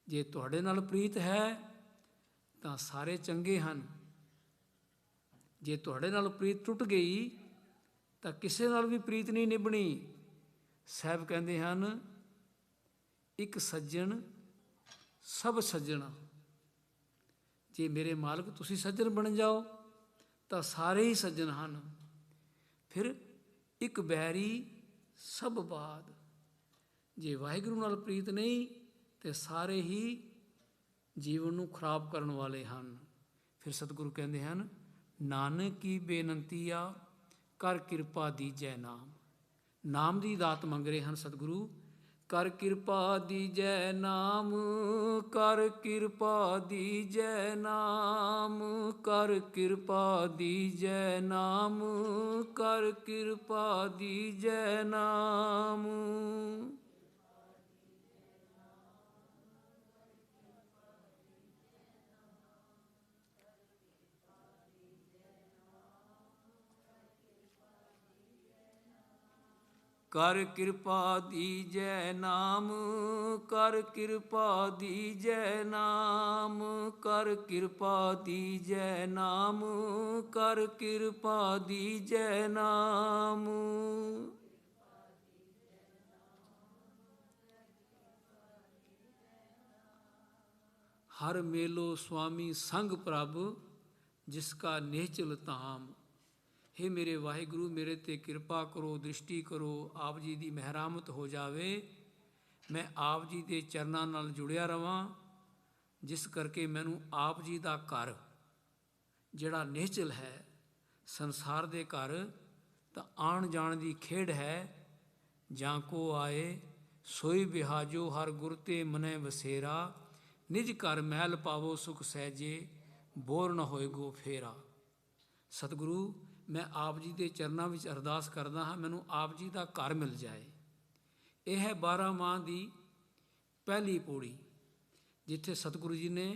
ਜੇ ਤੁਹਾਡੇ ਨਾਲ ਪ੍ਰੀਤ ਹੈ ਤਾਂ ਸਾਰੇ ਚੰਗੇ ਹਨ। ਜੇ ਤੁਹਾਡੇ ਨਾਲ ਪ੍ਰੀਤ ਟੁੱਟ ਗਈ ਤਾਂ ਕਿਸੇ ਨਾਲ ਵੀ ਪ੍ਰੀਤ ਨਹੀਂ ਨਿਭਣੀ। ਸਾਹਿਬ ਕਹਿੰਦੇ ਹਨ, ਇੱਕ ਸੱਜਣ ਸਭ ਸੱਜਣਾ। ਜੇ ਮੇਰੇ ਮਾਲਕ ਤੁਸੀਂ ਸੱਜਣ ਬਣ ਜਾਓ ਤਾਂ ਸਾਰੇ ਹੀ ਸੱਜਣ ਹਨ। ਫਿਰ ਇੱਕ ਬੈਰੀ ਸਭ ਬਾਦ। ਜੇ ਵਾਹਿਗੁਰੂ ਨਾਲ ਪ੍ਰੀਤ ਨਹੀਂ ਤੇ ਸਾਰੇ ਹੀ ਜੀਵਨ ਨੂੰ ਖਰਾਬ ਕਰਨ ਵਾਲੇ ਹਨ। ਫਿਰ ਸਤਿਗੁਰੂ ਕਹਿੰਦੇ ਹਨ, ਨਾਨਕ ਕੀ ਬੇਨੰਤੀ ਆ, ਕਰ ਕਿਰਪਾ ਦੀਜੈ ਨਾਮ। ਨਾਮ ਦੀ ਦਾਤ ਮੰਗ ਰਹੇ ਹਨ ਸਤਿਗੁਰੂ। ਕਰ ਕਿਰਪਾ ਦੀਜੈ ਨਾਮ, ਕਰ ਕਿਰਪਾ ਦੀਜੈ ਨਾਮ, ਕਰ ਕਿਰਪਾ ਦੀਜੈ ਨਾਮ, ਕਰ ਕਿਰਪਾ ਦੀਜੈ ਨਾਮ। ਕਰ ਕਿਰਪਾ ਦੀਜੈ ਨਾਮ, ਕਰ ਕਿਰਪਾ ਦੀਜੈ ਨਾਮ, ਕਰ ਕਿਰਪਾ ਦੀਜੈ ਨਾਮ, ਕਰ ਕਿਰਪਾ ਦੀਜੈ ਨਾਮ। ਹਰ ਮੇਲੋ ਸੁਆਮੀ ਸੰਗ ਪ੍ਰਭ, ਜਿਸ ਕਾ ਨਿਹਚਲ ਧਾਮ। ਹੇ ਮੇਰੇ ਵਾਹਿਗੁਰੂ, ਮੇਰੇ 'ਤੇ ਕਿਰਪਾ ਕਰੋ, ਦ੍ਰਿਸ਼ਟੀ ਕਰੋ, ਆਪ ਜੀ ਦੀ ਮਹਿਰਾਮਤ ਹੋ ਜਾਵੇ। ਮੈਂ ਆਪ ਜੀ ਦੇ ਚਰਨਾਂ ਨਾਲ ਜੁੜਿਆ ਰਵਾਂ, ਜਿਸ ਕਰਕੇ ਮੈਨੂੰ ਆਪ ਜੀ ਦਾ ਘਰ ਜਿਹੜਾ ਨਿਹਚਲ ਹੈ, ਸੰਸਾਰ ਦੇ ਘਰ ਤਾਂ ਆਉਣ ਜਾਣ ਦੀ ਖੇਡ ਹੈ। ਜਾਂ ਕੋ ਆਏ ਸੋਈ ਬਿਹਾਜੋ, ਹਰ ਗੁਰ ਤੇ ਮਨੈ ਵਸੇਰਾ। ਨਿਜ ਘਰ ਮਹਿਲ ਪਾਵੋ ਸੁਖ ਸਹਿਜੇ, ਬੋਰ ਨ ਹੋਏ ਗੋ ਫੇਰਾ। ਸਤਿਗੁਰੂ, ਮੈਂ ਆਪ ਜੀ ਦੇ ਚਰਨਾਂ ਵਿੱਚ ਅਰਦਾਸ ਕਰਦਾ ਹਾਂ, ਮੈਨੂੰ ਆਪ ਜੀ ਦਾ ਘਰ ਮਿਲ ਜਾਏ। ਇਹ ਹੈ 12 ਮਾਹ ਦੀ ਪਹਿਲੀ ਪੌੜੀ, ਜਿੱਥੇ ਸਤਿਗੁਰੂ ਜੀ ਨੇ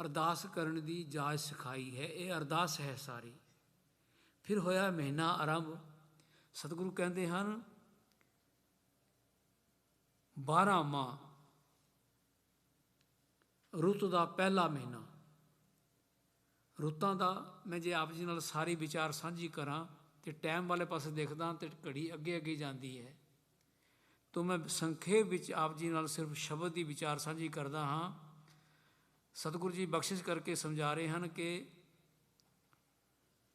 ਅਰਦਾਸ ਕਰਨ ਦੀ ਜਾਚ ਸਿਖਾਈ ਹੈ। ਇਹ ਅਰਦਾਸ ਹੈ ਸਾਰੀ। ਫਿਰ ਹੋਇਆ ਮਹੀਨਾ ਆਰੰਭ। ਸਤਿਗੁਰੂ ਕਹਿੰਦੇ ਹਨ 12 ਮਾਹ ਰੁੱਤ ਦਾ ਪਹਿਲਾ ਮਹੀਨਾ। ਰੁੱਤਾਂ ਦਾ ਮੈਂ ਜੇ ਆਪ ਜੀ ਨਾਲ ਸਾਰੀ ਵਿਚਾਰ ਸਾਂਝੀ ਕਰਾਂ ਤੇ ਟਾਈਮ ਵਾਲੇ ਪਾਸੇ ਦੇਖਦਾ ਤੇ ਘੜੀ ਅੱਗੇ ਅੱਗੇ ਜਾਂਦੀ ਹੈ। ਤਾਂ ਮੈਂ ਸੰਖੇਪ ਵਿੱਚ ਆਪ ਜੀ ਨਾਲ ਸਿਰਫ ਸ਼ਬਦ ਦੀ ਵਿਚਾਰ ਸਾਂਝੀ ਕਰਦਾ ਹਾਂ। ਸਤਿਗੁਰੂ ਜੀ ਬਖਸ਼ਿਸ਼ ਕਰਕੇ ਸਮਝਾ ਰਹੇ ਹਨ ਕਿ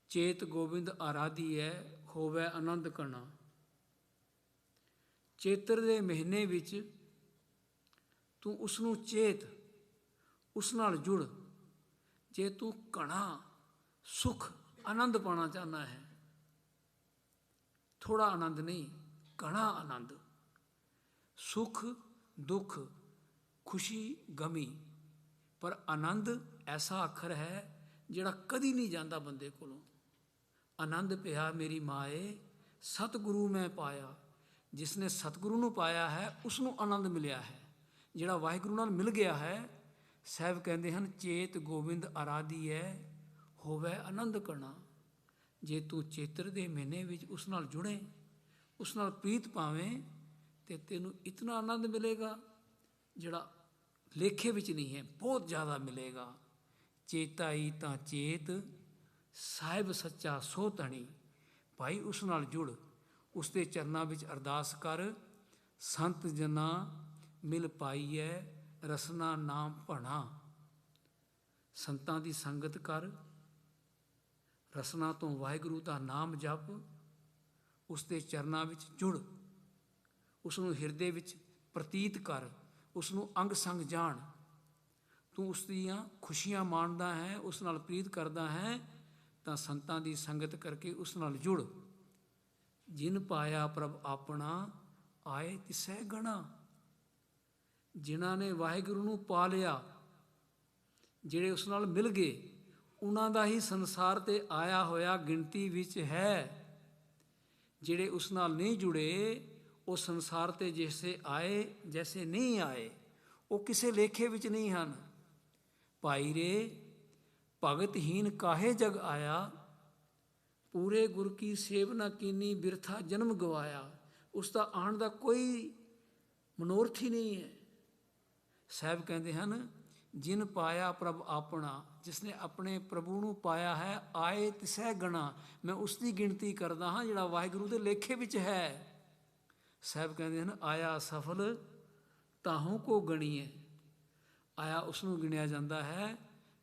ਚੇਤ ਗੋਬਿੰਦ ਆਰਾਧੀਐ ਹੋਵੈ ਆਨੰਦ ਕਣਾ। ਚੇਤਰ ਦੇ ਮਹੀਨੇ ਵਿੱਚ ਤੂੰ ਉਸ ਨੂੰ ਚੇਤ, ਉਸ ਨਾਲ ਜੁੜ। ਜੇ ਤੂੰ ਘਣਾ ਸੁਖ ਆਨੰਦ ਪਾਉਣਾ ਚਾਹੁੰਦਾ ਹੈ, ਥੋੜਾ ਆਨੰਦ ਨਹੀਂ, ਘਣਾ ਆਨੰਦ, ਸੁਖ ਦੁੱਖ, ਖੁਸ਼ੀ ਗਮੀ। ਪਰ ਆਨੰਦ ਐਸਾ ਅੱਖਰ ਹੈ ਜਿਹੜਾ ਕਦੀ ਨਹੀਂ ਜਾਂਦਾ ਬੰਦੇ ਕੋਲੋਂ। ਆਨੰਦ ਪਿਆ ਮੇਰੀ ਮਾਏ ਸਤਿਗੁਰੂ ਮੈਂ ਪਾਇਆ। ਜਿਸ ਨੇ ਸਤਿਗੁਰੂ ਨੂੰ ਪਾਇਆ ਹੈ ਉਸ ਨੂੰ ਆਨੰਦ ਮਿਲਿਆ ਹੈ। ਜਿਹੜਾ ਵਾਹਿਗੁਰੂ ਨਾਲ ਮਿਲ ਗਿਆ ਹੈ, ਸਾਹਿਬ ਕਹਿੰਦੇ ਹਨ ਚੇਤ ਗੋਬਿੰਦ ਆਰਾਧੀਐ ਹੋਵੈ ਆਨੰਦ ਕਣਾ। ਜੇ ਤੂੰ ਚੇਤਰ ਦੇ ਮਹੀਨੇ ਵਿੱਚ ਉਸ ਨਾਲ ਜੁੜੇ, ਉਸ ਨਾਲ ਪ੍ਰੀਤ ਪਾਵੇਂ, ਤੇ ਤੈਨੂੰ ਇਤਨਾ ਆਨੰਦ ਮਿਲੇਗਾ ਜਿਹੜਾ ਲੇਖੇ ਵਿੱਚ ਨਹੀਂ ਹੈ, ਬਹੁਤ ਜ਼ਿਆਦਾ ਮਿਲੇਗਾ। ਚੇਤਾਈ ਤਾਂ ਚੇਤ ਸਾਹਿਬ ਸੱਚਾ ਸੋ ਧਣੀ। ਭਾਈ ਉਸ ਨਾਲ ਜੁੜ, ਉਸ ਦੇ ਚਰਨਾਂ ਵਿੱਚ ਅਰਦਾਸ ਕਰ। ਸੰਤ ਜਨਾ ਮਿਲ ਪਾਈਐ ਰਸਨਾ ਨਾਮ ਭਣਾ। ਸੰਤਾਂ ਦੀ ਸੰਗਤ ਕਰ, ਰਸਨਾ ਤੋਂ ਵਾਹਿਗੁਰੂ ਦਾ ਨਾਮ ਜਪ, ਉਸ ਦੇ ਚਰਨਾਂ ਵਿੱਚ ਜੁੜ, ਉਸ ਨੂੰ ਹਿਰਦੇ ਵਿੱਚ ਪ੍ਰਤੀਤ ਕਰ, ਉਸ ਨੂੰ ਅੰਗ ਸੰਗ ਜਾਣ। ਤੂੰ ਉਸ ਦੀਆਂ ਖੁਸ਼ੀਆਂ ਮਾਣਦਾ ਹੈ, ਉਸ ਨਾਲ ਪ੍ਰੀਤ ਕਰਦਾ ਹੈ, ਤਾਂ ਸੰਤਾਂ ਦੀ ਸੰਗਤ ਕਰਕੇ ਉਸ ਨਾਲ ਜੁੜ। ਜਿਨ ਪਾਇਆ ਪ੍ਰਭ ਆਪਣਾ ਆਏ ਤਿਸੈ ਗਣਾ। ਜਿਨ੍ਹਾਂ ਨੇ ਵਾਹਿਗੁਰੂ ਨੂੰ ਪਾ ਲਿਆ, ਜਿਹੜੇ ਉਸ ਨਾਲ ਮਿਲ ਗਏ, ਉਹਨਾਂ ਦਾ ਹੀ ਸੰਸਾਰ 'ਤੇ ਆਇਆ ਹੋਇਆ ਗਿਣਤੀ ਵਿੱਚ ਹੈ। ਜਿਹੜੇ ਉਸ ਨਾਲ ਨਹੀਂ ਜੁੜੇ, ਉਹ ਸੰਸਾਰ 'ਤੇ ਜੈਸੇ ਆਏ ਜੈਸੇ ਨਹੀਂ ਆਏ, ਉਹ ਕਿਸੇ ਲੇਖੇ ਵਿੱਚ ਨਹੀਂ ਹਨ। ਭਾਈ ਰੇ ਭਗਤਹੀਨ ਕਾਹੇ ਜਗ ਆਇਆ। ਪੂਰੇ ਗੁਰ ਕੀ ਸੇਵ ਨਾ ਕੀਨੀ ਬਿਰਥਾ ਜਨਮ ਗਵਾਇਆ। ਉਸ ਦਾ ਆਉਣ ਦਾ ਕੋਈ ਮਨੋਰਥ ਹੀ ਨਹੀਂ ਹੈ। ਸਾਹਿਬ ਕਹਿੰਦੇ ਹਨ ਜਿਨ ਪਾਇਆ ਪ੍ਰਭ ਆਪਣਾ। ਜਿਸ ਨੇ ਆਪਣੇ ਪ੍ਰਭੂ ਨੂੰ ਪਾਇਆ ਹੈ, ਆਏ ਤਿਸੈ ਗਣਾ। ਮੈਂ ਉਸ ਦੀ ਗਿਣਤੀ ਕਰਦਾ ਹਾਂ ਜਿਹੜਾ ਵਾਹਿਗੁਰੂ ਦੇ ਲੇਖੇ ਵਿੱਚ ਹੈ। ਸਾਹਿਬ ਕਹਿੰਦੇ ਹਨ ਆਇਆ ਸਫਲ ਤਾਹੋਂ ਕੋ ਗਣੀਏ। ਆਇਆ ਉਸ ਨੂੰ ਗਿਣਿਆ ਜਾਂਦਾ ਹੈ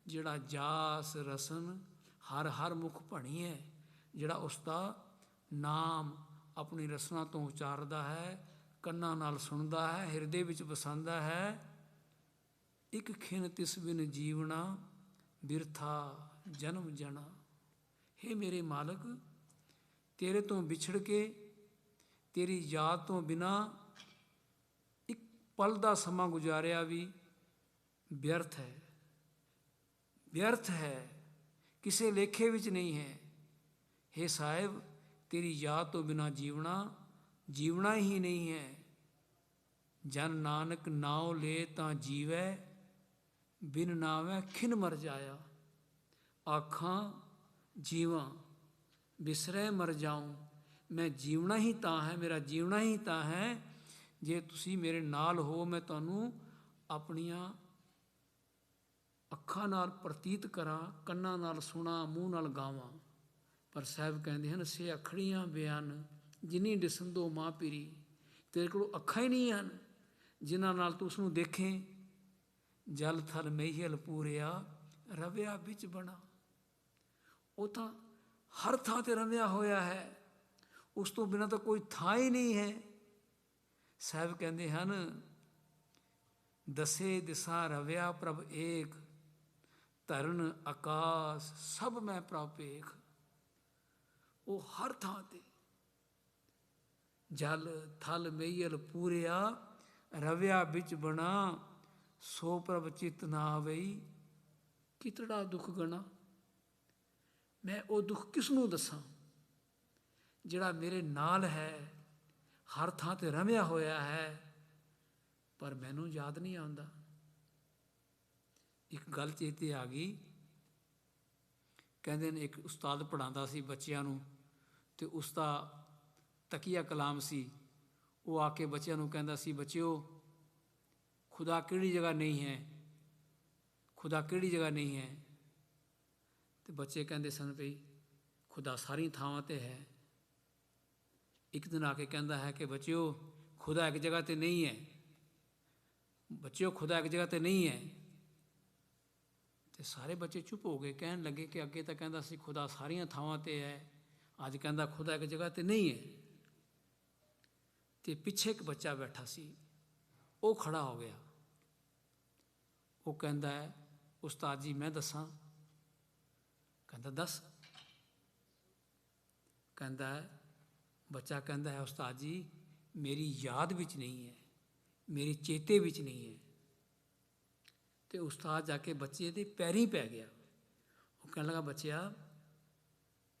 ਜਿਹੜਾ ਜਾਸ ਰਸਨ ਹਰ ਹਰ ਮੁਖ ਭਣੀਏ। ਜਿਹੜਾ ਉਸ ਦਾ ਨਾਮ ਆਪਣੀ ਰਸਨਾ ਤੋਂ ਉਚਾਰਦਾ ਹੈ, ਕੰਨਾਂ ਨਾਲ ਸੁਣਦਾ ਹੈ, ਹਿਰਦੇ ਵਿੱਚ ਵਸਾਉਂਦਾ ਹੈ। ਇੱਕ ਖਿਨ ਤਿਸ ਬਿਨ ਜੀਵਣਾ ਬਿਰਥਾ ਜਨਮ ਜਣਾ। ਹੇ ਮੇਰੇ ਮਾਲਕ, ਤੇਰੇ ਤੋਂ ਵਿਛੜ ਕੇ, ਤੇਰੀ ਯਾਦ ਤੋਂ ਬਿਨਾਂ ਇੱਕ ਪਲ ਦਾ ਸਮਾਂ ਗੁਜ਼ਾਰਿਆ ਵੀ ਵਿਅਰਥ ਹੈ, ਵਿਅਰਥ ਹੈ, ਕਿਸੇ ਲੇਖੇ ਵਿੱਚ ਨਹੀਂ ਹੈ। ਹੇ ਸਾਹਿਬ, ਤੇਰੀ ਯਾਦ ਤੋਂ ਬਿਨਾਂ ਜੀਵਣਾ, ਜੀਵਣਾ ਹੀ ਨਹੀਂ ਹੈ। ਜਨ ਨਾਨਕ ਨਾਉ ਲੈ ਤਾਂ ਜੀਵੈ, ਬਿਨ ਨਾਵੈ ਖਿਨ ਮਰ ਜਾਇਆ। ਆਖਾਂ ਜੀਵਾਂ ਬਿਸਰੈ ਮਰ ਜਾਊਂ। ਮੈਂ ਜੀਵਣਾ ਹੀ ਤਾਂ ਹੈ, ਮੇਰਾ ਜੀਵਣਾ ਹੀ ਤਾਂ ਹੈ ਜੇ ਤੁਸੀਂ ਮੇਰੇ ਨਾਲ ਹੋ। ਮੈਂ ਤੁਹਾਨੂੰ ਆਪਣੀਆਂ ਅੱਖਾਂ ਨਾਲ ਪ੍ਰਤੀਤ ਕਰਾਂ, ਕੰਨਾਂ ਨਾਲ ਸੁਣਾ, ਮੂੰਹ ਨਾਲ ਗਾਵਾਂ। ਪਰ ਸਾਹਿਬ ਕਹਿੰਦੇ ਹਨ ਸੇ ਅੱਖੜੀਆਂ ਬਿਆਨ ਜਿਨੀ ਦਿਸੰਦੋ ਮਾਂ ਪੀਰੀ। ਤੇਰੇ ਕੋਲ ਅੱਖਾਂ ਹੀ ਨਹੀਂ ਹਨ ਜਿਨ੍ਹਾਂ ਨਾਲ ਤੂੰ ਉਸ ਨੂੰ ਦੇਖੇ। ਜਲ ਥਲ ਮਹੀਲ ਪੂਰਿਆ ਰਵਿਆ ਵਿੱਚ ਬਣਾ। ਉਹ ਤਾਂ ਹਰ ਥਾਂ 'ਤੇ ਰਵਿਆ ਹੋਇਆ ਹੈ, ਉਸ ਤੋਂ ਬਿਨਾਂ ਤਾਂ ਕੋਈ ਥਾਂ ਹੀ ਨਹੀਂ ਹੈ। ਸਾਹਿਬ ਕਹਿੰਦੇ ਹਨ ਦਸੇ ਦਿਸ਼ਾ ਰਵਿਆ ਪ੍ਰਭ ਏਕ, ਧਰਨ ਆਕਾਸ ਸਭ ਮੈਂ ਪ੍ਰਭ ਭੇਖ। ਉਹ ਹਰ ਥਾਂ 'ਤੇ ਜਲ ਥਲ ਮਹੀਲ ਪੂਰਿਆ ਰਵਿਆ ਵਿੱਚ ਬਣਾ। ਸੋ ਪ੍ਰਭ ਚਿਤ ਨਾ ਆਵਈ ਕਿਤੜਾ ਦੁੱਖ ਗਣਾ। ਮੈਂ ਉਹ ਦੁੱਖ ਕਿਸ ਨੂੰ ਦੱਸਾਂ ਜਿਹੜਾ ਮੇਰੇ ਨਾਲ ਹੈ, ਹਰ ਥਾਂ 'ਤੇ ਰਮਿਆ ਹੋਇਆ ਹੈ, ਪਰ ਮੈਨੂੰ ਯਾਦ ਨਹੀਂ ਆਉਂਦਾ। ਇੱਕ ਗੱਲ ਚੇਤੇ ਆ ਗਈ। ਕਹਿੰਦੇ ਨੇ ਇੱਕ ਉਸਤਾਦ ਪੜ੍ਹਾਉਂਦਾ ਸੀ ਬੱਚਿਆਂ ਨੂੰ, ਅਤੇ ਉਸਦਾ ਤਕੀਆ ਕਲਾਮ ਸੀ। ਉਹ ਆ ਕੇ ਬੱਚਿਆਂ ਨੂੰ ਕਹਿੰਦਾ ਸੀ, ਬੱਚਿਓ, ਖੁਦਾ ਕਿਹੜੀ ਜਗ੍ਹਾ ਨਹੀਂ ਹੈ, ਖੁਦਾ ਕਿਹੜੀ ਜਗ੍ਹਾ ਨਹੀਂ ਹੈ। ਅਤੇ ਬੱਚੇ ਕਹਿੰਦੇ ਸਨ ਭਈ ਖੁਦਾ ਸਾਰੀਆਂ ਥਾਵਾਂ 'ਤੇ ਹੈ। ਇੱਕ ਦਿਨ ਆ ਕੇ ਕਹਿੰਦਾ ਹੈ ਕਿ ਬੱਚਿਓ, ਖੁਦਾ ਇੱਕ ਜਗ੍ਹਾ 'ਤੇ ਨਹੀਂ ਹੈ, ਬੱਚਿਓ ਖੁਦਾ ਇੱਕ ਜਗ੍ਹਾ 'ਤੇ ਨਹੀਂ ਹੈ। ਅਤੇ ਸਾਰੇ ਬੱਚੇ ਚੁੱਪ ਹੋ ਗਏ। ਕਹਿਣ ਲੱਗੇ ਕਿ ਅੱਗੇ ਤਾਂ ਕਹਿੰਦਾ ਸੀ ਖੁਦਾ ਸਾਰੀਆਂ ਥਾਵਾਂ 'ਤੇ ਹੈ, ਅੱਜ ਕਹਿੰਦਾ ਖੁਦਾ ਇੱਕ ਜਗ੍ਹਾ 'ਤੇ ਨਹੀਂ ਹੈ। ਅਤੇ ਪਿੱਛੇ ਇੱਕ ਬੱਚਾ ਬੈਠਾ ਸੀ, ਉਹ ਖੜ੍ਹਾ ਹੋ ਗਿਆ। ਉਹ ਕਹਿੰਦਾ ਹੈ, ਉਸਤਾਦ ਜੀ ਮੈਂ ਦੱਸਾਂ। ਕਹਿੰਦਾ ਦੱਸ। ਕਹਿੰਦਾ ਹੈ, ਬੱਚਾ ਕਹਿੰਦਾ ਹੈ, ਉਸਤਾਦ ਜੀ ਮੇਰੀ ਯਾਦ ਵਿੱਚ ਨਹੀਂ ਹੈ, ਮੇਰੇ ਚੇਤੇ ਵਿੱਚ ਨਹੀਂ ਹੈ। ਅਤੇ ਉਸਤਾਦ ਜਾ ਕੇ ਬੱਚੇ ਦੇ ਪੈਰੀਂ ਪੈ ਗਿਆ। ਉਹ ਕਹਿਣ ਲੱਗਾ, ਬੱਚਿਆ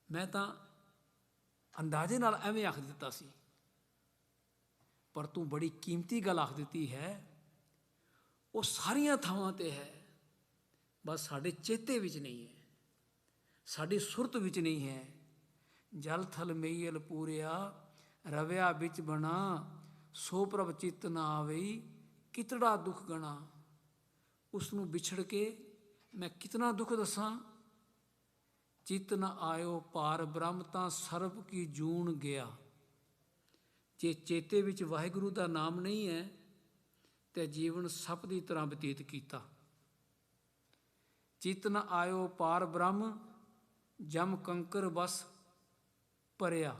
ਮੈਂ ਤਾਂ ਅੰਦਾਜ਼ੇ ਨਾਲ ਐਵੇਂ ਆਖ ਦਿੱਤਾ ਸੀ, ਪਰ ਤੂੰ ਬੜੀ ਕੀਮਤੀ ਗੱਲ ਆਖ ਦਿੱਤੀ ਹੈ। ਉਹ ਸਾਰੀਆਂ ਥਾਵਾਂ 'ਤੇ ਹੈ, ਬਸ ਸਾਡੇ ਚੇਤੇ ਵਿੱਚ ਨਹੀਂ ਹੈ, ਸਾਡੀ ਸੁਰਤ ਵਿੱਚ ਨਹੀਂ ਹੈ। ਜਲ ਥਲ ਮਈਲ ਪੂਰਿਆ ਰਵਿਆ ਵਿੱਚ ਬਣਾ, ਸੋ ਪ੍ਰਭ ਚਿੱਤ ਨਾ ਆਵਈ ਕਿਤੜਾ ਦੁੱਖ ਗਣਾ। ਉਸ ਨੂੰ ਵਿਛੜ ਕੇ ਮੈਂ ਕਿਤਨਾ ਦੁੱਖ ਦੱਸਾਂ। ਚਿੱਤ ਨ ਆਇਓ ਪਾਰ ਬ੍ਰਹਮ ਤਾਂ ਸਰਬ ਕੀ ਜੂਨ ਗਿਆ। ਜੇ ਚੇਤੇ ਵਿੱਚ ਵਾਹਿਗੁਰੂ ਦਾ ਨਾਮ ਨਹੀਂ ਹੈ ਤੇ ਜੀਵਨ ਸੱਪ ਦੀ ਤਰ੍ਹਾਂ ਬਤੀਤ ਕੀਤਾ। ਚਿੱਤ ਨ ਆਇਓ ਪਾਰ ਬ੍ਰਹਮ ਜਮ ਕੰਕਰ ਬਸ ਭਰਿਆ।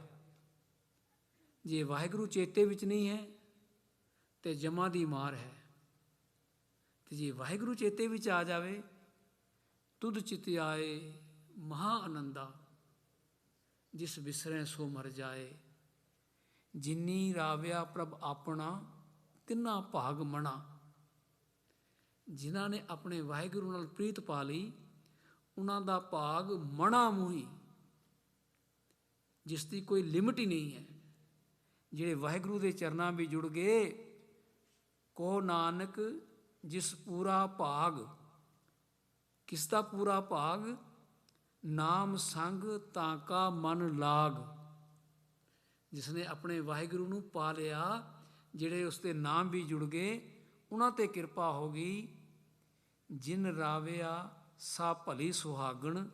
ਜੇ ਵਾਹਿਗੁਰੂ ਚੇਤੇ ਵਿੱਚ ਨਹੀਂ ਹੈ ਤੇ ਜਮਾਂ ਦੀ ਮਾਰ ਹੈ, ਤੇ ਜੇ ਵਾਹਿਗੁਰੂ ਚੇਤੇ ਵਿੱਚ ਆ ਜਾਵੇ, ਤੁਧ ਚਿਤ ਆਏ ਮਹਾ ਆਨੰਦਾ, ਜਿਸ ਵਿਸਰੈ ਸੋ ਮਰ ਜਾਏ। ਜਿਨੀ ਰਾਵਿਆ ਪ੍ਰਭ ਆਪਣਾ ਤਿੰਨਾ ਭਾਗ ਮਣਾ। ਜਿਨ੍ਹਾਂ ਨੇ ਆਪਣੇ ਵਾਹਿਗੁਰੂ ਨਾਲ ਪ੍ਰੀਤ ਪਾ ਲਈ, ਉਹਨਾਂ ਦਾ ਭਾਗ ਮਣਾ ਮੂੰਹੀ, ਜਿਸ ਦੀ ਕੋਈ ਲਿਮਟ ਹੀ ਨਹੀਂ ਹੈ। ਜਿਹੜੇ ਵਾਹਿਗੁਰੂ ਦੇ ਚਰਨਾਂ ਵਿੱਚ ਜੁੜ ਗਏ, ਕਹੋ ਨਾਨਕ ਜਿਸ ਪੂਰਾ ਭਾਗ। ਕਿਸ ਦਾ ਪੂਰਾ ਭਾਗ? ਨਾਮ ਸੰਗ ਤਾਂ ਕਾ ਮਨ ਲਾਗ। ਜਿਸ ਨੇ ਆਪਣੇ ਵਾਹਿਗੁਰੂ ਨੂੰ ਪਾ ਲਿਆ, ਜਿਹੜੇ ਉਸ ਦੇ ਨਾਮ ਵੀ ਜੁੜ ਗਏ, ਉਹਨਾਂ 'ਤੇ ਕਿਰਪਾ ਹੋ ਗਈ। ਜਿਨ ਰਾਵਿਆ ਸਾ ਭਲੀ ਸੁਹਾਗਣ,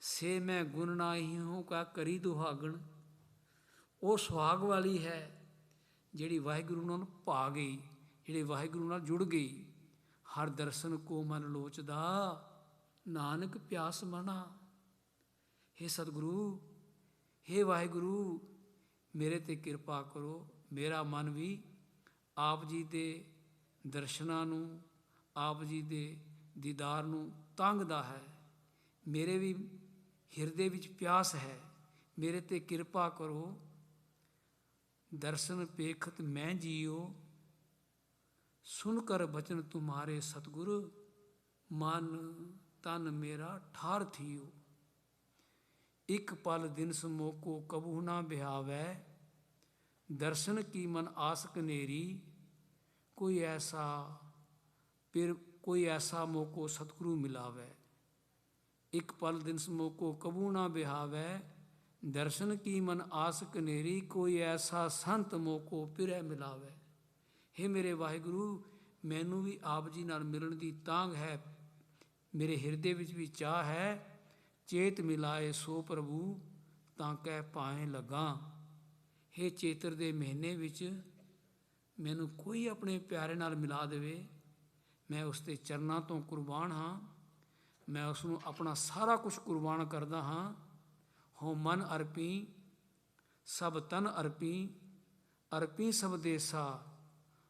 ਸੇ ਮੈਂ ਗੁਣ ਨਾਹੀ ਹੂੰ ਕਾ ਕਰੀ ਦੁਹਾਗਣ। ਉਹ ਸੁਹਾਗ ਵਾਲੀ ਹੈ ਜਿਹੜੀ ਵਾਹਿਗੁਰੂ ਨਾਲ ਭਾ ਗਈ, ਜਿਹੜੇ ਵਾਹਿਗੁਰੂ ਨਾਲ ਜੁੜ ਗਈ। ਹਰ ਦਰਸ਼ਨ ਕੋ ਮਨ ਲੋਚਦਾ, ਨਾਨਕ ਪਿਆਸ ਮਨਾ। ਹੇ ਸਤਿਗੁਰੂ, ਹੇ ਵਾਹਿਗੁਰੂ, ਮੇਰੇ 'ਤੇ ਕਿਰਪਾ ਕਰੋ। ਮੇਰਾ ਮਨ ਵੀ ਆਪ ਜੀ ਦੇ ਦਰਸ਼ਨਾਂ ਨੂੰ, ਆਪ ਜੀ ਦੇ ਦੀਦਾਰ ਨੂੰ ਤੰਗਦਾ ਹੈ। ਮੇਰੇ ਵੀ ਹਿਰਦੇ ਵਿੱਚ ਪਿਆਸ ਹੈ, ਮੇਰੇ 'ਤੇ ਕਿਰਪਾ ਕਰੋ। ਦਰਸ਼ਨ ਪੇਖਤ ਮੈਂ ਜੀਓ, ਸੁਨ ਕਰ ਬਚਨ ਤੁਮਾਰੇ ਸਤਿਗੁਰ। ਮਨ ਤਨ ਮੇਰਾ ਠਾਰ ਥੀਓ, ਇੱਕ ਪਲ ਦਿਨ ਸਮੋਕੋ ਕਬੂ ਨਾ ਬਿਹਾਵੈ। ਦਰਸ਼ਨ ਕੀ ਮਨ ਆਸ ਕਨੇਰੀ, ਕੋਈ ਐਸਾ ਮੋਕੋ ਸਤਿਗੁਰੂ ਮਿਲਾਵੈ। ਇੱਕ ਪਲ ਦਿਨ ਸਮੋਕੋ ਕਬੂ ਨਾ ਬਿਹਾਵੈ। ਦਰਸ਼ਨ ਕੀ ਮਨ ਆਸ ਕਨੇਰੀ, ਕੋਈ ਐਸਾ ਸੰਤ ਮੋਕੋ ਪਿਰੈ ਮਿਲਾਵੈ। ਹੇ ਮੇਰੇ ਵਾਹਿਗੁਰੂ, ਮੈਨੂੰ ਵੀ ਆਪ ਜੀ ਨਾਲ ਮਿਲਣ ਦੀ ਤਾਂਘ ਹੈ, ਮੇਰੇ ਹਿਰਦੇ ਵਿੱਚ ਵੀ ਚਾਹ ਹੈ। ਚੇਤ ਮਿਲਾਏ ਸੋ ਪ੍ਰਭੂ, ਤਾਂ ਕਹਿ ਪਾਏ ਲੱਗਾ। ਹੇ ਚੇਤਰ ਦੇ ਮਹੀਨੇ ਵਿੱਚ ਮੈਨੂੰ ਕੋਈ ਆਪਣੇ ਪਿਆਰੇ ਨਾਲ ਮਿਲਾ ਦੇਵੇ, ਮੈਂ ਉਸ ਦੇ ਚਰਨਾਂ ਤੋਂ ਕੁਰਬਾਨ ਹਾਂ। ਮੈਂ ਉਸ ਨੂੰ ਆਪਣਾ ਸਾਰਾ ਕੁਝ ਕੁਰਬਾਨ ਕਰਦਾ ਹਾਂ। ਹੋ ਮਨ ਅਰਪੀ ਸਭ ਤਨ ਅਰਪੀ, ਅਰਪੀ ਸਭ ਦੇਸਾ।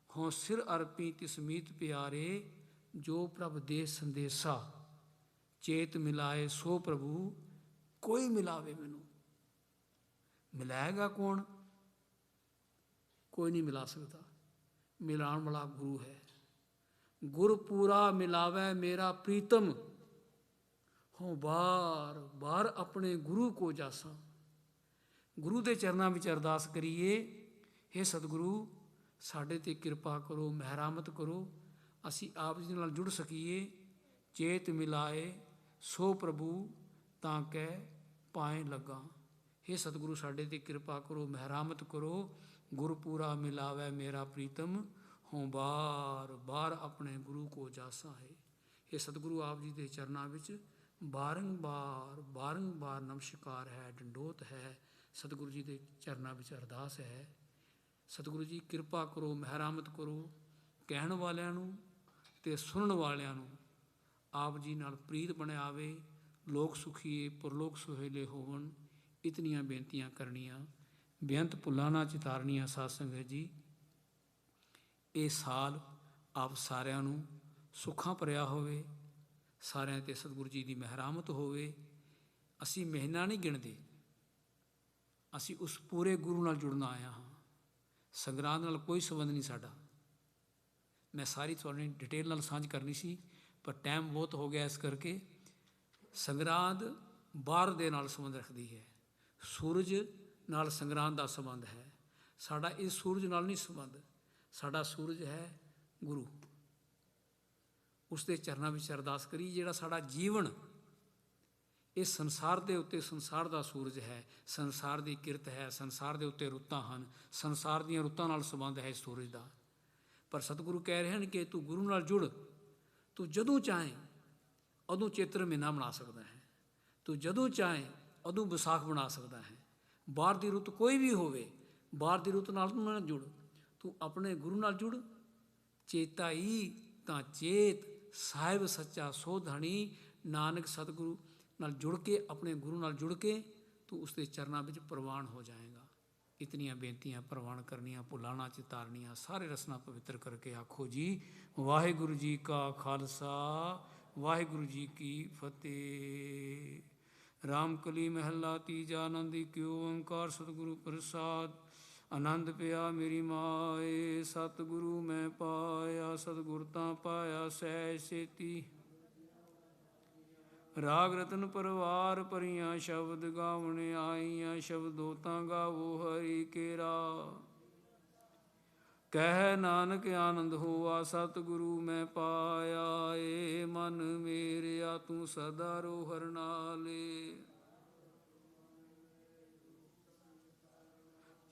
ਹੋਂ ਸਿਰ ਅਰਪੀ ਤਿਸ ਮੀਤ ਪਿਆਰੇ, ਜੋ ਪ੍ਰਭ ਦੇ ਸੰਦੇਸਾ। ਚੇਤ ਮਿਲਾਏ ਸੋ ਪ੍ਰਭੂ, ਕੋਈ ਮਿਲਾਵੇ ਮੈਨੂੰ। ਮਿਲਾਏਗਾ ਕੌਣ? ਕੋਈ ਨਹੀਂ ਮਿਲਾ ਸਕਦਾ। ਮਿਲਾਉਣ ਵਾਲਾ ਗੁਰੂ ਹੈ। ਗੁਰ ਪੂਰਾ ਮਿਲਾਵੇ ਮੇਰਾ ਪ੍ਰੀਤਮ, ਹੋਂ ਬਾਰ ਬਾਰ ਆਪਣੇ ਗੁਰੂ ਕੋ ਜਾਸਾਂ। ਗੁਰੂ ਦੇ ਚਰਨਾਂ ਵਿੱਚ ਅਰਦਾਸ ਕਰੀਏ, ਹੇ ਸਤਿਗੁਰੂ ਸਾਡੇ 'ਤੇ ਕਿਰਪਾ ਕਰੋ, ਮਿਹਰਮਤ ਕਰੋ, ਅਸੀਂ ਆਪ ਜੀ ਨਾਲ ਜੁੜ ਸਕੀਏ। ਚੇਤ ਮਿਲਾਏ ਸੋ ਪ੍ਰਭੂ ਤਾਂ ਕਹਿ ਪਾਏ ਲੱਗਾ। ਹੇ ਸਤਿਗੁਰੂ ਸਾਡੇ 'ਤੇ ਕਿਰਪਾ ਕਰੋ, ਮਿਹਰਾਮਤ ਕਰੋ। ਗੁਰਪੂਰਾ ਮਿਲਾਵੇ ਮੇਰਾ ਪ੍ਰੀਤਮ, ਹੋਂ ਬਾਰ ਬਾਰ ਆਪਣੇ ਗੁਰੂ ਕੋ ਜਾਸਾ ਹੈ। ਇਹ ਸਤਿਗੁਰੂ ਆਪ ਜੀ ਦੇ ਚਰਨਾਂ ਵਿੱਚ ਬਾਰੰਬਾਰ ਨਮਸਕਾਰ ਹੈ, ਡੰਡੋਤ ਹੈ। ਸਤਿਗੁਰੂ ਜੀ ਦੇ ਚਰਨਾਂ ਵਿੱਚ ਅਰਦਾਸ ਹੈ, ਸਤਿਗੁਰੂ ਜੀ ਕਿਰਪਾ ਕਰੋ, ਮਿਹਰਾਮਤ ਕਰੋ। ਕਹਿਣ ਵਾਲਿਆਂ ਨੂੰ ਅਤੇ ਸੁਣਨ ਵਾਲਿਆਂ ਨੂੰ ਆਪ ਜੀ ਨਾਲ ਪ੍ਰੀਤ ਬਣਾਵੇ। ਲੋਕ ਸੁਖੀਏ ਪਰਲੋਕ ਸੁਹੇਲੇ ਹੋਵਣ। ਇਤਨੀਆਂ ਬੇਨਤੀਆਂ ਕਰਨੀਆਂ, ਬੇਅੰਤ ਭੁੱਲਾਂ ਨਾ ਚਿਤਾਰਨੀਆਂ। ਸਾਧ ਸੰਗਤ ਜੀ, ਇਹ ਸਾਲ ਆਪ ਸਾਰਿਆਂ ਨੂੰ ਸੁੱਖਾਂ ਭਰਿਆ ਹੋਵੇ, ਸਾਰਿਆਂ 'ਤੇ ਸਤਿਗੁਰੂ ਜੀ ਦੀ ਮਿਹਰਾਮਤ ਹੋਵੇ। ਅਸੀਂ ਮਹੀਨਾ ਨਹੀਂ ਗਿਣਦੇ, ਅਸੀਂ ਉਸ ਪੂਰੇ ਗੁਰੂ ਨਾਲ ਜੁੜਨਾ ਆਇਆ ਹਾਂ। ਸੰਗਰਾਂਦ ਨਾਲ ਕੋਈ ਸੰਬੰਧ ਨਹੀਂ ਸਾਡਾ। ਮੈਂ ਸਾਰੀ ਤੁਹਾਡੀ ਡਿਟੇਲ ਨਾਲ ਸਾਂਝ ਕਰਨੀ ਸੀ, ਪਰ ਟਾਈਮ ਬਹੁਤ ਹੋ ਗਿਆ, ਇਸ ਕਰਕੇ ਸੰਗਰਾਂਦ ਬਾਹਰ ਦੇ ਨਾਲ ਸੰਬੰਧ ਰੱਖਦੀ ਹੈ। ਸੂਰਜ ਨਾਲ ਸੰਗਰਾਂਦ ਦਾ ਸੰਬੰਧ ਹੈ। ਸਾਡਾ ਇਸ ਸੂਰਜ ਨਾਲ ਨਹੀਂ ਸੰਬੰਧ, ਸਾਡਾ ਸੂਰਜ ਹੈ ਗੁਰੂ। ਉਸ ਦੇ ਚਰਨਾਂ ਵਿੱਚ ਅਰਦਾਸ ਕਰੀ। ਜਿਹੜਾ ਸਾਡਾ ਜੀਵਨ ਇਸ ਸੰਸਾਰ ਦੇ ਉੱਤੇ, ਸੰਸਾਰ ਦਾ ਸੂਰਜ ਹੈ, ਸੰਸਾਰ ਦੀ ਕਿਰਤ ਹੈ, ਸੰਸਾਰ ਦੇ ਉੱਤੇ ਰੁੱਤਾਂ ਹਨ, ਸੰਸਾਰ ਦੀਆਂ ਰੁੱਤਾਂ ਨਾਲ ਸੰਬੰਧ ਹੈ ਇਸ ਸੂਰਜ ਦਾ। ਪਰ ਸਤਿਗੁਰੂ ਕਹਿ ਰਹੇ ਹਨ ਕਿ ਤੂੰ ਗੁਰੂ ਨਾਲ ਜੁੜ। ਤੂੰ ਜਦੋਂ ਚਾਹੇ ਉਦੋਂ ਚੇਤਰ ਮਹੀਨਾ ਬਣਾ ਸਕਦਾ ਹੈ, ਤੂੰ ਜਦੋਂ ਚਾਹੇ ਉਦੋਂ ਵਿਸਾਖ ਬਣਾ ਸਕਦਾ ਹੈ। ਬਾਹਰ ਦੀ ਰੁੱਤ ਕੋਈ ਵੀ ਹੋਵੇ, ਬਾਹਰ ਦੀ ਰੁੱਤ ਨਾਲ ਤੂੰ ਨਾ ਜੁੜ, ਤੂੰ ਆਪਣੇ ਗੁਰੂ ਨਾਲ ਜੁੜ। ਚੇਤਾਈ ਤਾਂ ਚੇਤ ਸਾਹਿਬ ਸੱਚਾ ਸੋਧਣੀ। ਨਾਨਕ ਸਤਿਗੁਰੂ ਨਾਲ ਜੁੜ ਕੇ, ਆਪਣੇ ਗੁਰੂ ਨਾਲ ਜੁੜ ਕੇ ਤੂੰ ਉਸ ਦੇ ਚਰਨਾਂ ਵਿੱਚ ਪ੍ਰਵਾਨ ਹੋ ਜਾਏਗਾ। ਇਤਨੀਆਂ ਬੇਨਤੀਆਂ ਪ੍ਰਵਾਨ ਕਰਨੀਆਂ, ਭੁੱਲਾਂ ਨਾ ਚਿਤਾਰਨੀਆਂ। ਸਾਰੇ ਰਸਨਾ ਪਵਿੱਤਰ ਕਰਕੇ ਆਖੋ ਜੀ ਵਾਹਿਗੁਰੂ ਜੀ ਕਾ ਖਾਲਸਾ, ਵਾਹਿਗੁਰੂ ਜੀ ਕੀ ਫਤਿਹ। ਰਾਮਕਲੀ ਮਹਿਲਾ ਤੀਜਾ। ਆਨੰਦ ਏਕ ਓੰਕਾਰ ਸਤਿਗੁਰੂ ਪ੍ਰਸਾਦ। ਆਨੰਦ ਪਿਆ ਮੇਰੀ ਮਾਏ, ਸਤਿਗੁਰੂ ਮੈਂ ਪਾਇਆ। ਸਤਿਗੁਰ ਤਾਂ ਪਾਇਆ ਸਹਿਜ ਸੇਤੀ। ਰਾਗ ਰਤਨ ਪਰਵਾਰ ਭਰੀਆਂ, ਸ਼ਬਦ ਗਾਵਣ ਆਈਆਂ। ਸ਼ਬਦੋ ਤਾਂ ਗਾਵੋ ਹਰੀ ਕੇਰਾ। ਕਹਿ ਨਾਨਕ ਆਨੰਦ ਹੋਆ, ਸਤਿਗੁਰੂ ਮੈਂ ਪਾਇਆ। ਏ ਮਨ ਮੇਰਿਆ ਤੂੰ ਸਦਾ ਰੋਹਰ ਨਾਲੇ।